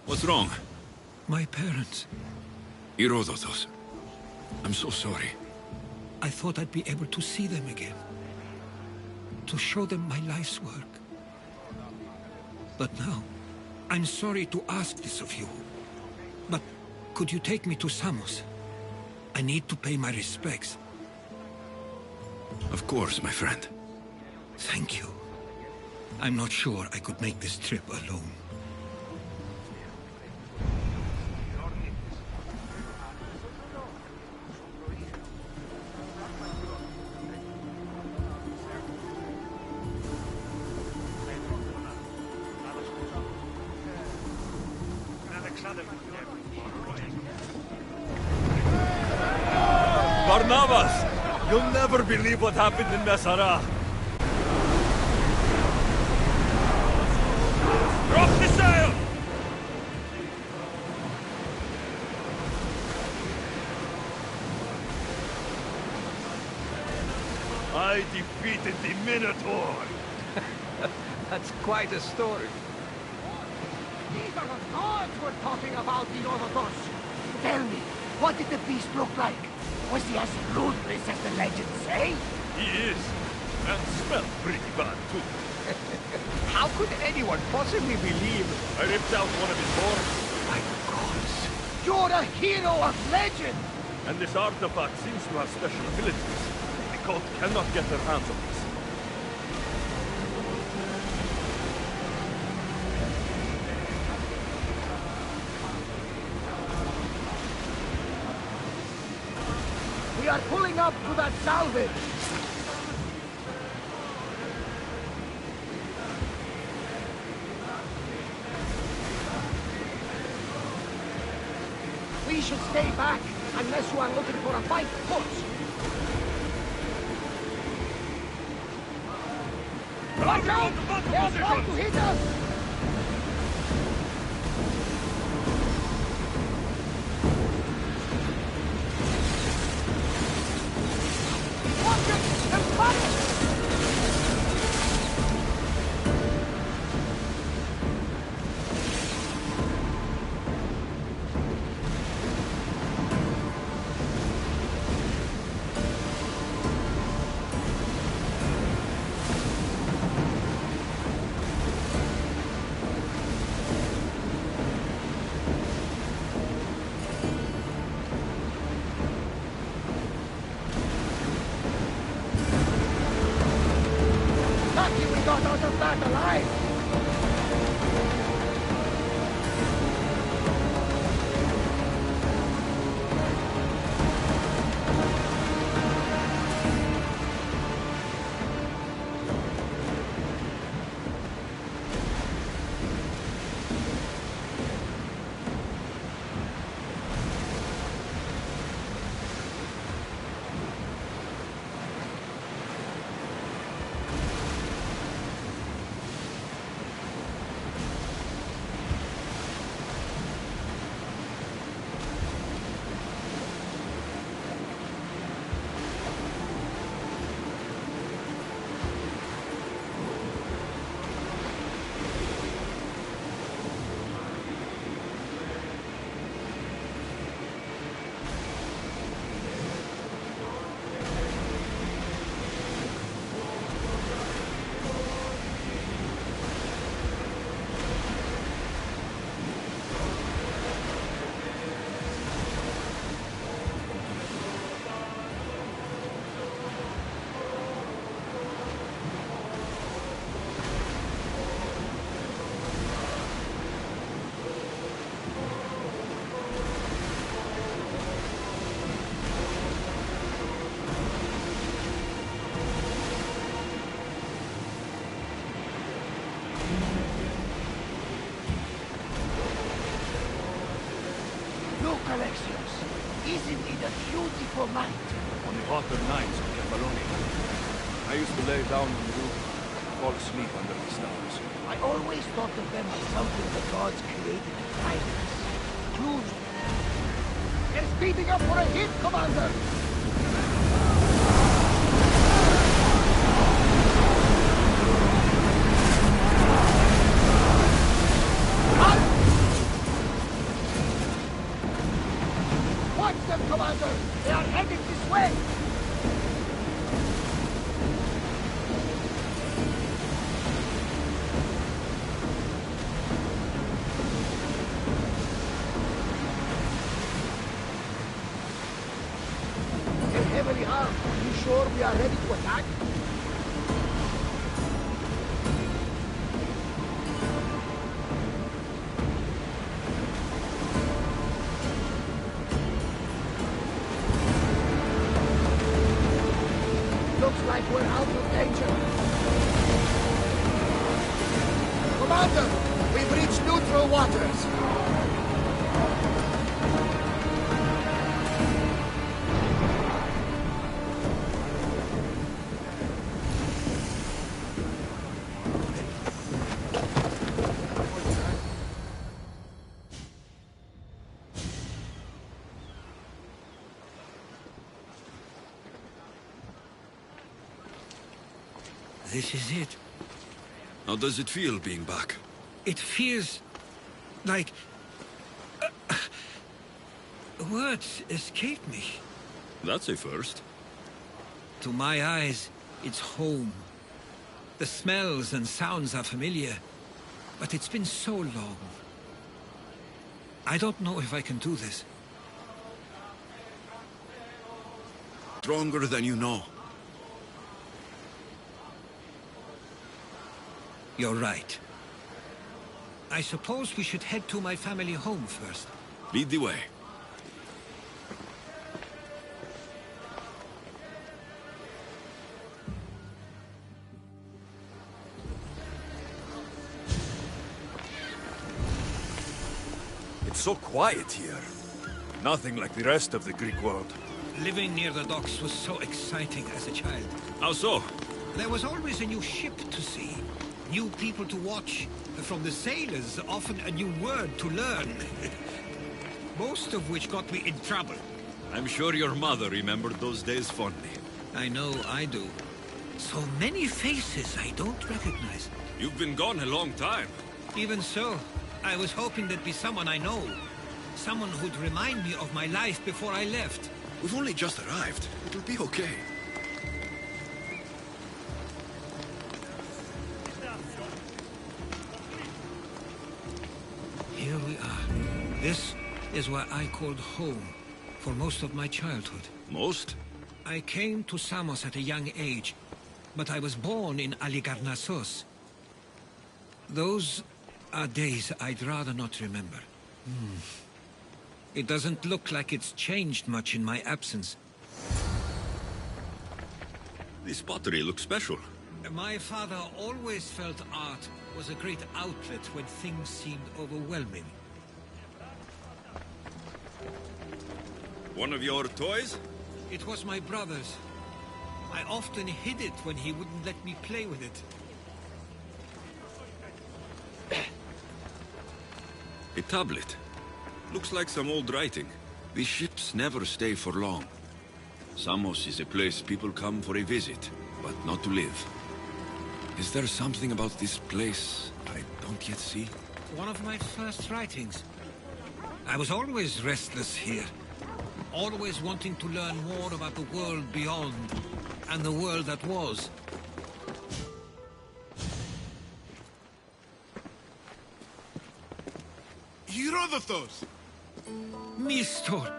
What's wrong? My parents. Herodotus. I'm so sorry. I thought I'd be able to see them again. To show them my life's work. But now, I'm sorry to ask this of you. But could you take me to Samos? I need to pay my respects. Of course, my friend. Thank you. I'm not sure I could make this trip alone. Barnabas! You'll never believe what happened in Messara. Drop the sail! I defeated the Minotaur. That's quite a story. These are the gods we're talking about, Herodotus! Tell me, what did the beast look like? Was he as ruthless as the legends say? He is. And smelled pretty bad, too. How could anyone possibly believe? I ripped out one of his horns. My gods. You're a hero of legend! And this artifact seems to have special abilities. The cult cannot get their hands on this. We are pulling up to that salvage! We should stay back, unless you are looking for a fight, of course. Watch out! They are trying to hit us! Watch it! They're coming! Got out of that alive! Alexios, isn't it a beautiful night? On the hotter nights of Kefalonia. I used to lay down on the roof and fall asleep under the stars. I always thought of them as something the gods created to guide us. Choose. They're speeding up for a hit, Commander! Watch them, Commander! They are heading this way! They're heavily armed. Are you sure we are ready to attack? Looks like we're out of danger. Commander, we've reached neutral waters. This is it. How does it feel being back? It feels like... words escape me. That's a first. To my eyes, it's home. The smells and sounds are familiar, but it's been so long. I don't know if I can do this. Stronger than you know. You're right. I suppose we should head to my family home first. Lead the way. It's so quiet here. Nothing like the rest of the Greek world. Living near the docks was so exciting as a child. How so? There was always a new ship to see, new people to watch. From the sailors, often a new word to learn. Most of which got me in trouble. I'm sure your mother remembered those days fondly. I know I do. So many faces I don't recognize. You've been gone a long time. Even so, I was hoping there'd be someone I know. Someone who'd remind me of my life before I left. We've only just arrived. It'll be okay. Here we are. This is where I called home for most of my childhood. Most? I came to Samos at a young age, but I was born in Aligarnassos. Those are days I'd rather not remember. It doesn't look like it's changed much in my absence. This pottery looks special. My father always felt art was a great outlet when things seemed overwhelming. One of your toys? It was my brother's. I often hid it when he wouldn't let me play with it. A tablet. Looks like some old writing. These ships never stay for long. Samos is a place people come for a visit, but not to live. Is there something about this place I don't yet see? One of my first writings. I was always restless here. Always wanting to learn more about the world beyond, and the world that was. Herodotus! Mistor!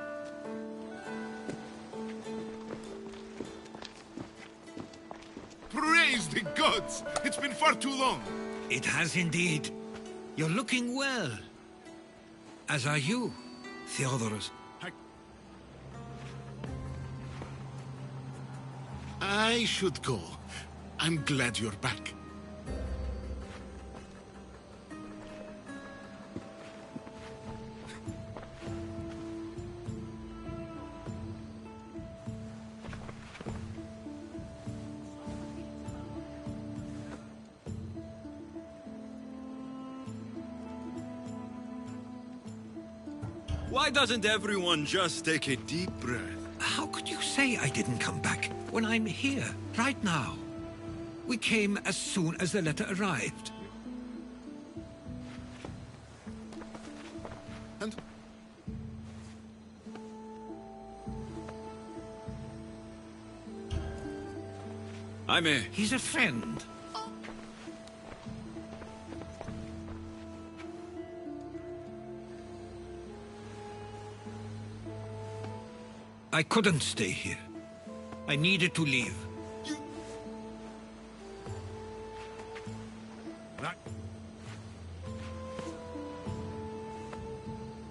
Praise the gods! It's been far too long! It has indeed. You're looking well. As are you, Theodorus. I should go. I'm glad you're back. Why doesn't everyone just take a deep breath? How could you say I didn't come back when I'm here, right now? We came as soon as the letter arrived. And? He's a friend. I couldn't stay here. I needed to leave.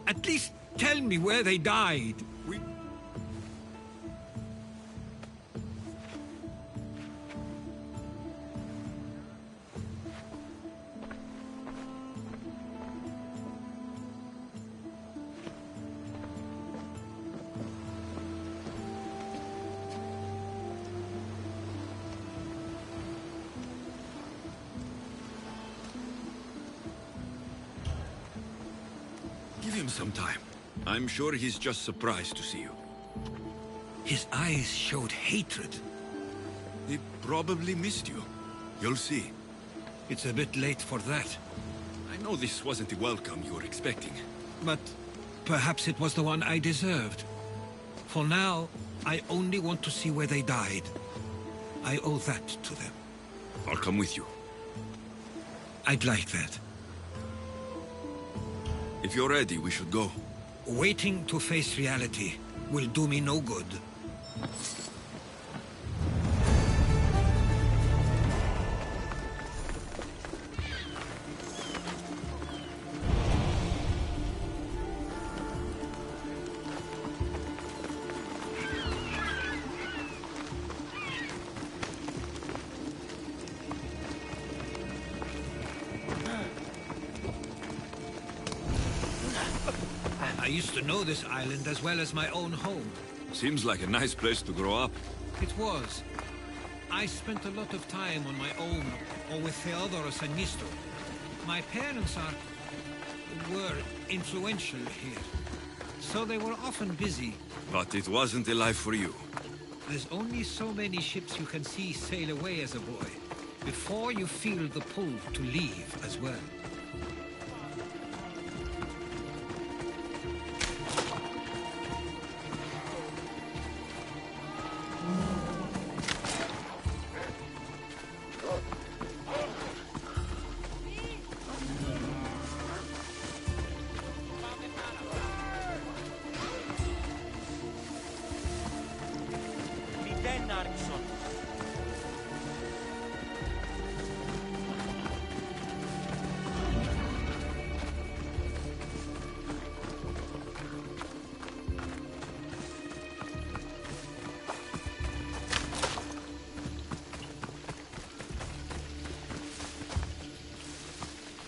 At least tell me where they died. Give him some time. I'm sure he's just surprised to see you. His eyes showed hatred. He probably missed you. You'll see. It's a bit late for that. I know this wasn't the welcome you were expecting. But perhaps it was the one I deserved. For now, I only want to see where they died. I owe that to them. I'll come with you. I'd like that. If you're ready, we should go. Waiting to face reality will do me no good. I used to know this island as well as my own home. Seems like a nice place to grow up. It was. I spent a lot of time on my own, or with Theodoros and Nisto. My parents were influential here, so they were often busy. But it wasn't a life for you. There's only so many ships you can see sail away as a boy, before you feel the pull to leave as well.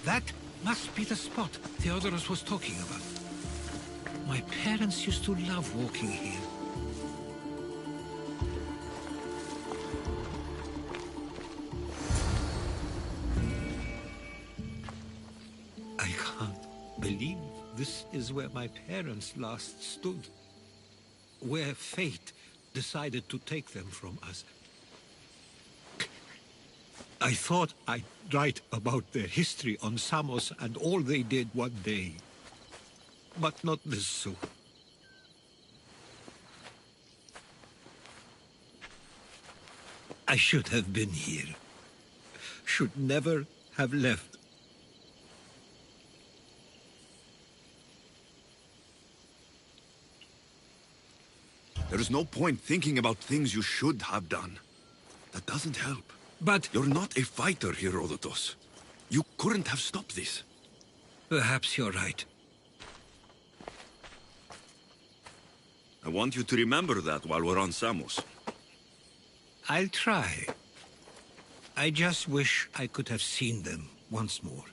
That must be the spot Theodoros was talking about. My parents used to love walking here. I can't believe this is where my parents last stood. Where fate decided to take them from us. I thought I'd write about their history on Samos and all they did one day. But not this soon. I should have been here. Should never have left. There is no point thinking about things you should have done. That doesn't help. But... You're not a fighter, Herodotus. You couldn't have stopped this. Perhaps you're right. I want you to remember that while we're on Samos. I'll try. I just wish I could have seen them once more.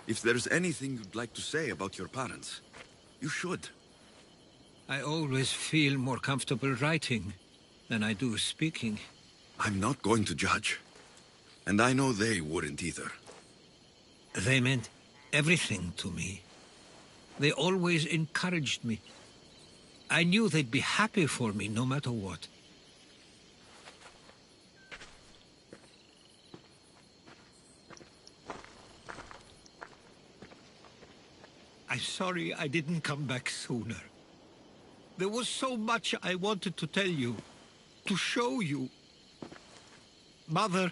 If there's anything you'd like to say about your parents, you should. I always feel more comfortable writing than I do speaking. I'm not going to judge. And I know they wouldn't either. They meant everything to me. They always encouraged me. I knew they'd be happy for me no matter what. I'm sorry I didn't come back sooner. There was so much I wanted to tell you, to show you. Mother,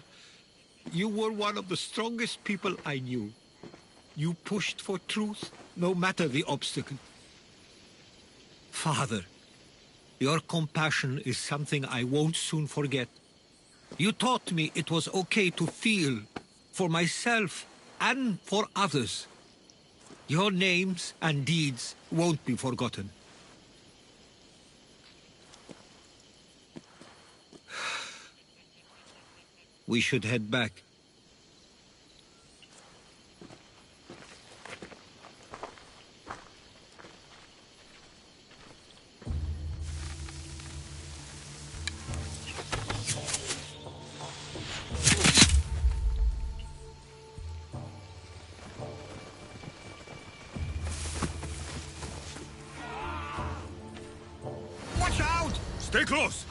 you were one of the strongest people I knew. You pushed for truth, no matter the obstacle. Father, your compassion is something I won't soon forget. You taught me it was okay to feel, for myself and for others. Your names and deeds won't be forgotten. We should head back. Stay close!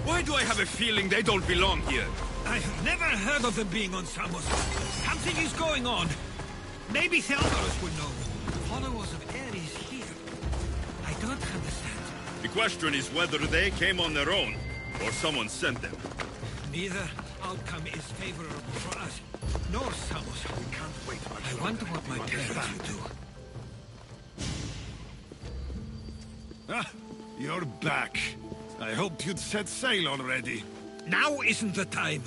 Why do I have a feeling they don't belong here? I've never heard of them being on Samos. Something is going on. Maybe Theodorus would know. Followers of Ares here. I don't understand. The question is whether they came on their own, or someone sent them. Neither outcome is favorable for us, nor Samos. We can't wait much longer. I wonder what my parents would do. Ah, you're back. I hoped you'd set sail already. Now isn't the time.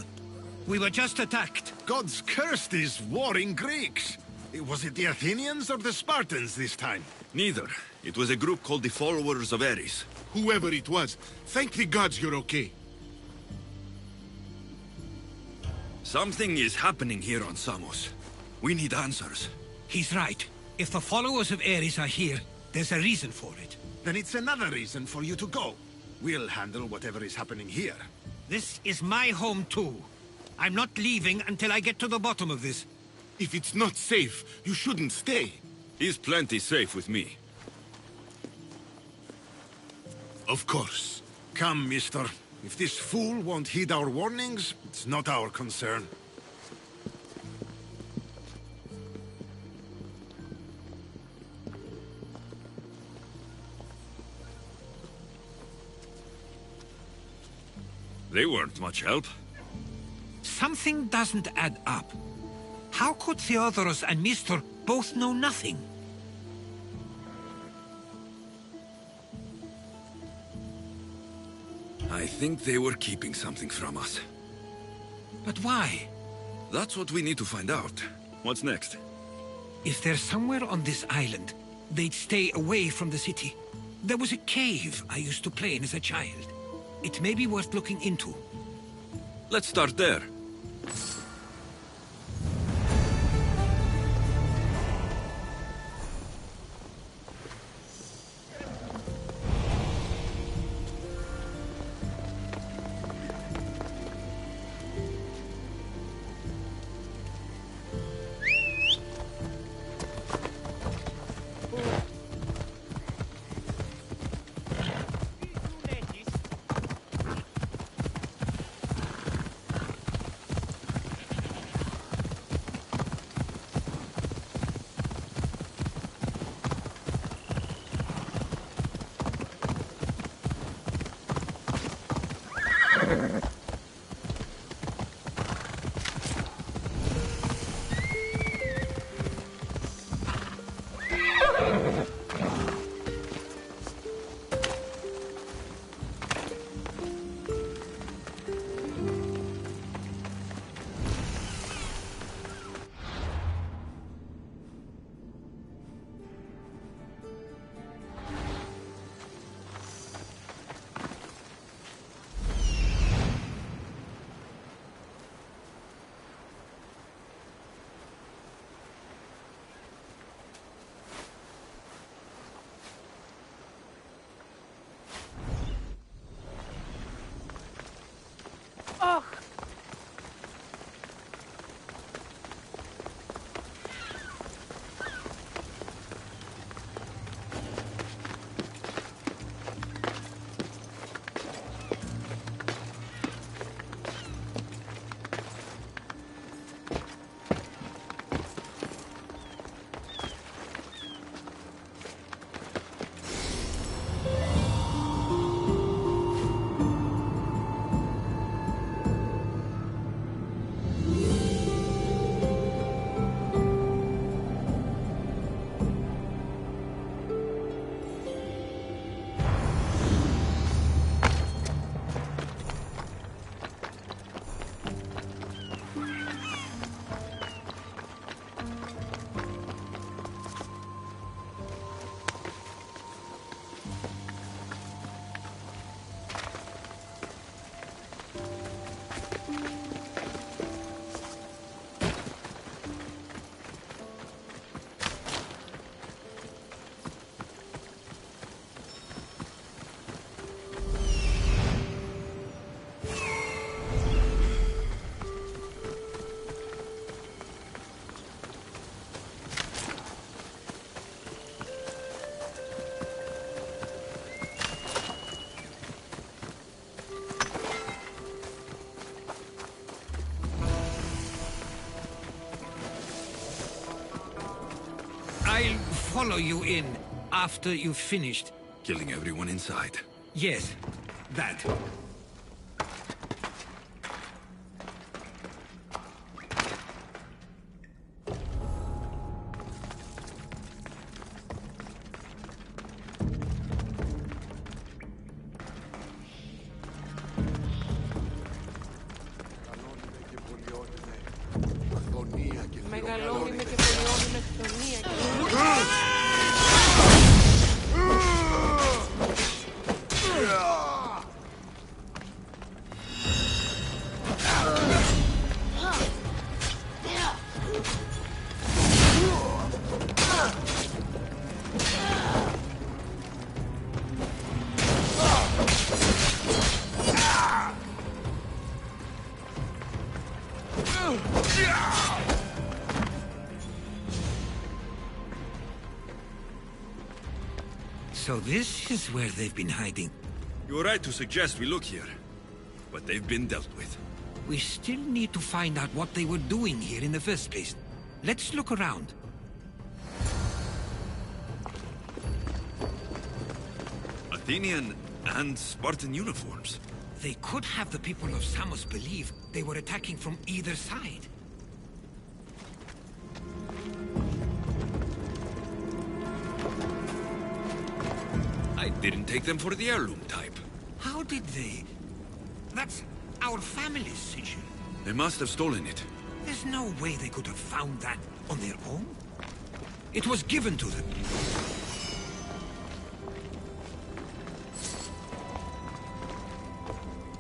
We were just attacked. Gods cursed these warring Greeks. Was it the Athenians or the Spartans this time? Neither. It was a group called the Followers of Ares. Whoever it was, thank the gods you're okay. Something is happening here on Samos. We need answers. He's right. If the followers of Ares are here, there's a reason for it. Then it's another reason for you to go. We'll handle whatever is happening here. This is my home too. I'm not leaving until I get to the bottom of this. If it's not safe, you shouldn't stay. He's plenty safe with me. Of course. Come, mister. If this fool won't heed our warnings, it's not our concern. They weren't much help. Something doesn't add up. How could Theodorus and Mr. both know nothing? I think they were keeping something from us. But why? That's what we need to find out. What's next? If they're somewhere on this island, they'd stay away from the city. There was a cave I used to play in as a child. It may be worth looking into. Let's start there. follow you in after you've finished. Killing everyone inside. Yes, that. Μεγαλώνει και πολιώνει με χθονία και... So this is where they've been hiding. You were right to suggest we look here. But they've been dealt with. We still need to find out what they were doing here in the first place. Let's look around. Athenian and Spartan uniforms. They could have the people of Samos believe they were attacking from either side. I didn't take them for the heirloom type. How did they? That's our family's sigil. They must have stolen it. There's no way they could have found that on their own. It was given to them.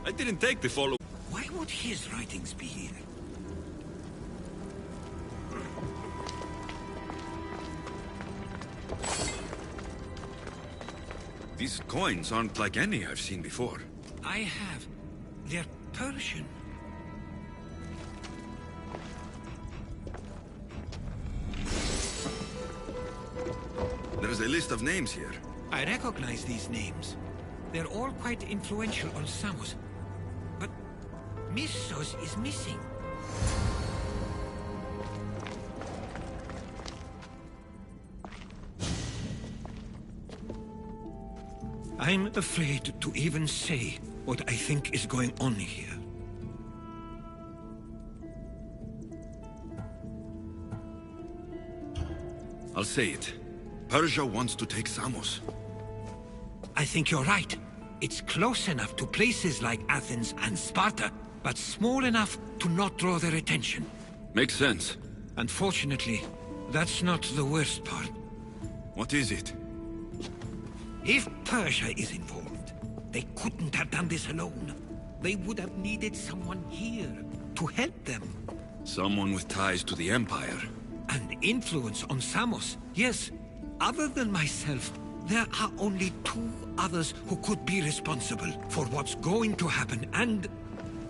I didn't take the follow. Why would his writings be here? These coins aren't like any I've seen before. I have. They're Persian. There's a list of names here. I recognize these names. They're all quite influential on Samos. But Missos is missing. I'm afraid to even say what I think is going on here. I'll say it. Persia wants to take Samos. I think you're right. It's close enough to places like Athens and Sparta, but small enough to not draw their attention. Makes sense. Unfortunately, that's not the worst part. What is it? If Persia is involved, they couldn't have done this alone. They would have needed someone here to help them. Someone with ties to the Empire. And influence on Samos. Yes, other than myself, there are only two others who could be responsible for what's going to happen and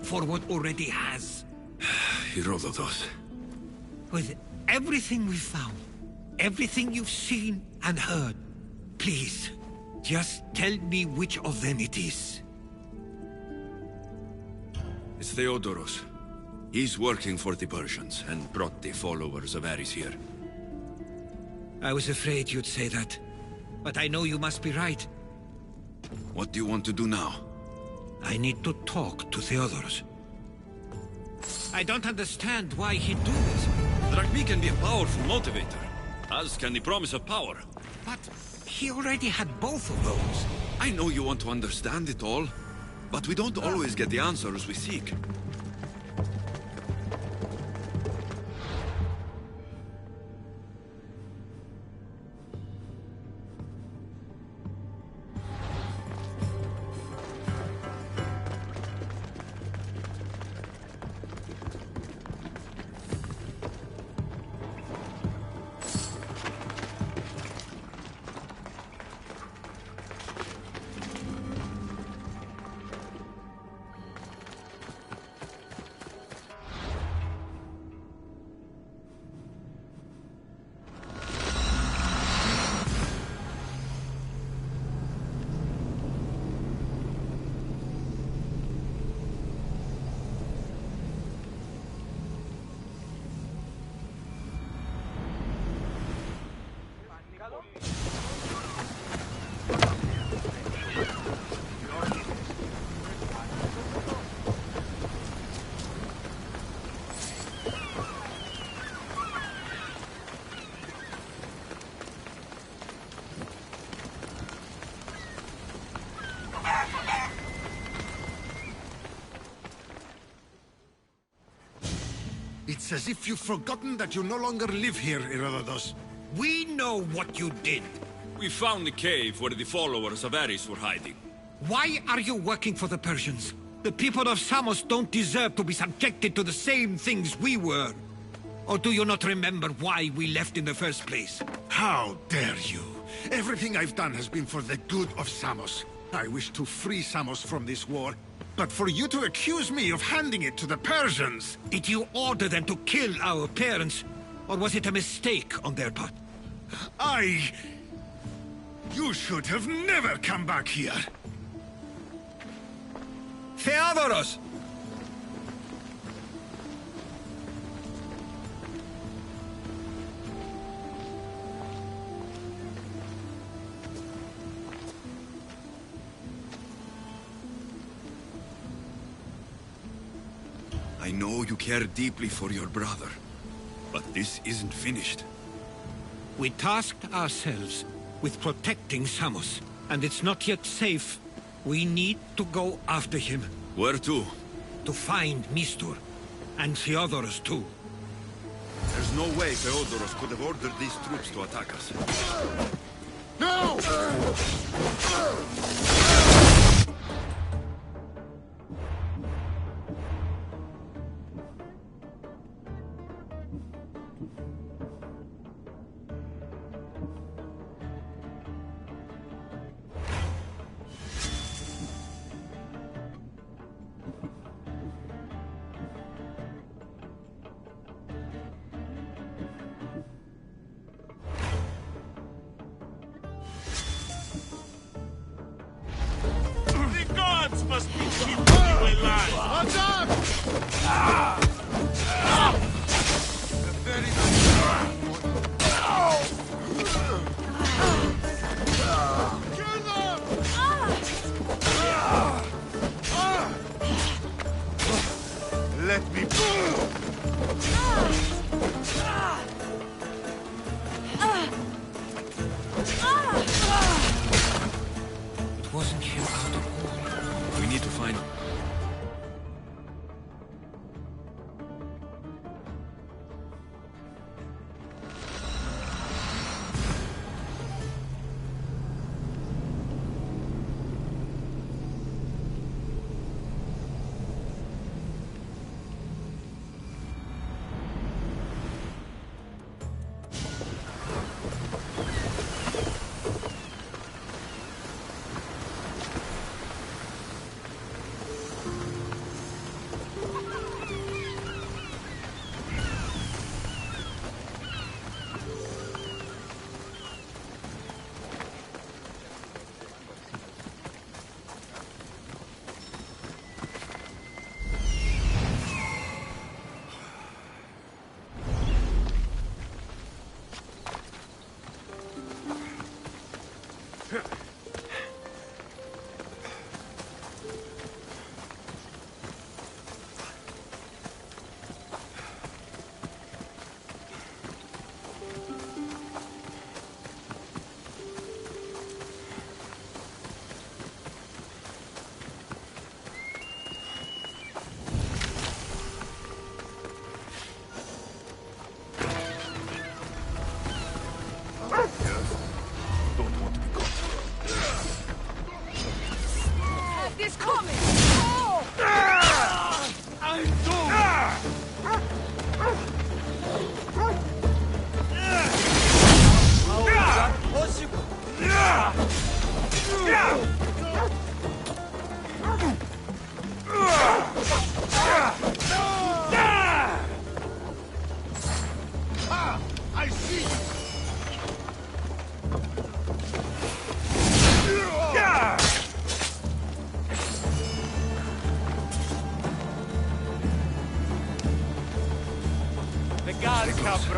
for what already has. Herodotus. With everything we've found, everything you've seen and heard, please, just tell me which of them it is. It's Theodoros. He's working for the Persians and brought the followers of Ares here. I was afraid you'd say that. But I know you must be right. What do you want to do now? I need to talk to Theodoros. I don't understand why he'd do this. Drachmi can be a powerful motivator, as can the promise of power. But he already had both of those. I know you want to understand it all, but we don't always get the answers we seek. It's as if you've forgotten that you no longer live here, Herodotus. We know what you did. We found the cave where the followers of Ares were hiding. Why are you working for the Persians? The people of Samos don't deserve to be subjected to the same things we were. Or do you not remember why we left in the first place? How dare you? Everything I've done has been for the good of Samos. I wish to free Samos from this war, but for you to accuse me of handing it to the Persians... Did you order them to kill our parents? Or was it a mistake on their part? You should have never come back here! Theodoros! I know you care deeply for your brother, but this isn't finished. We tasked ourselves with protecting Samos, and it's not yet safe. We need to go after him. Where to? To find Mistur, and Theodoros too. There's no way Theodoros could have ordered these troops to attack us. No! Must be keeping you alive. What's up? Let me It wasn't here after all. We need to find...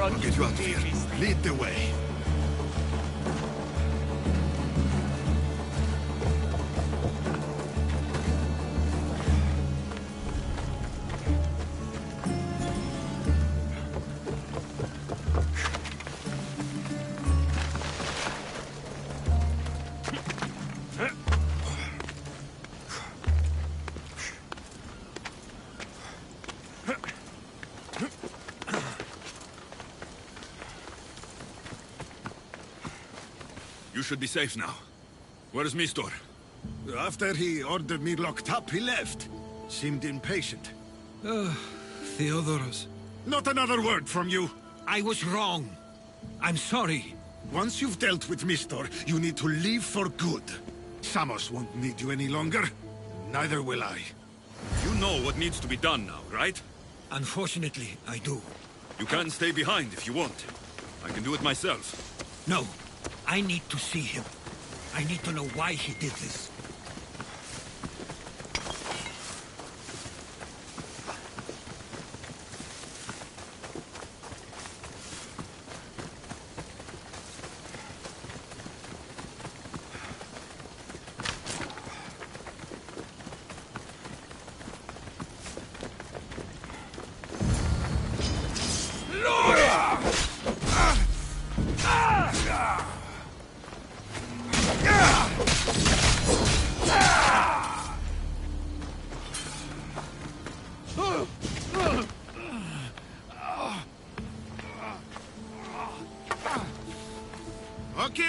I'll get you out of here. Lead the way. should be safe now. Where's Mistor? After he ordered me locked up, he left. Seemed impatient. Theodoros. Not another word from you. I was wrong. I'm sorry. Once you've dealt with Mistor, you need to leave for good. Samos won't need you any longer. Neither will I. You know what needs to be done now, right? Unfortunately, I do. You can stay behind if you want. I can do it myself. No. I need to see him. I need to know why he did this.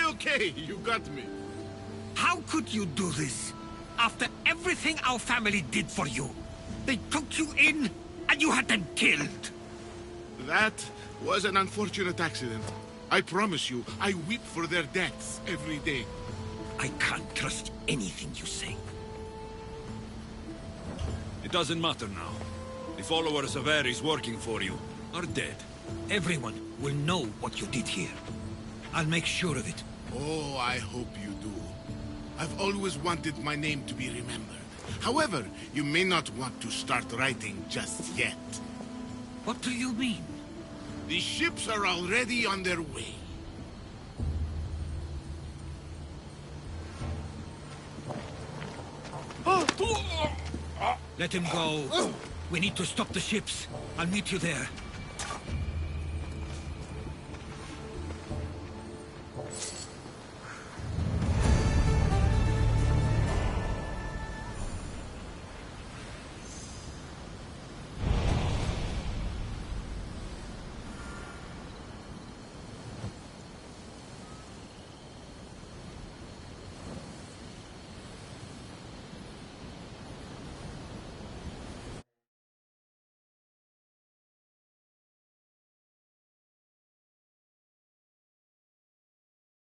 Okay, you got me. How could you do this? After everything our family did for you. They took you in, and you had them killed. That was an unfortunate accident. I promise you, I weep for their deaths every day. I can't trust anything you say. It doesn't matter now. The followers of Ares working for you are dead. Everyone will know what you did here. I'll make sure of it. Oh, I hope you do. I've always wanted my name to be remembered. However, you may not want to start writing just yet. What do you mean? The ships are already on their way. Let him go. We need to stop the ships. I'll meet you there.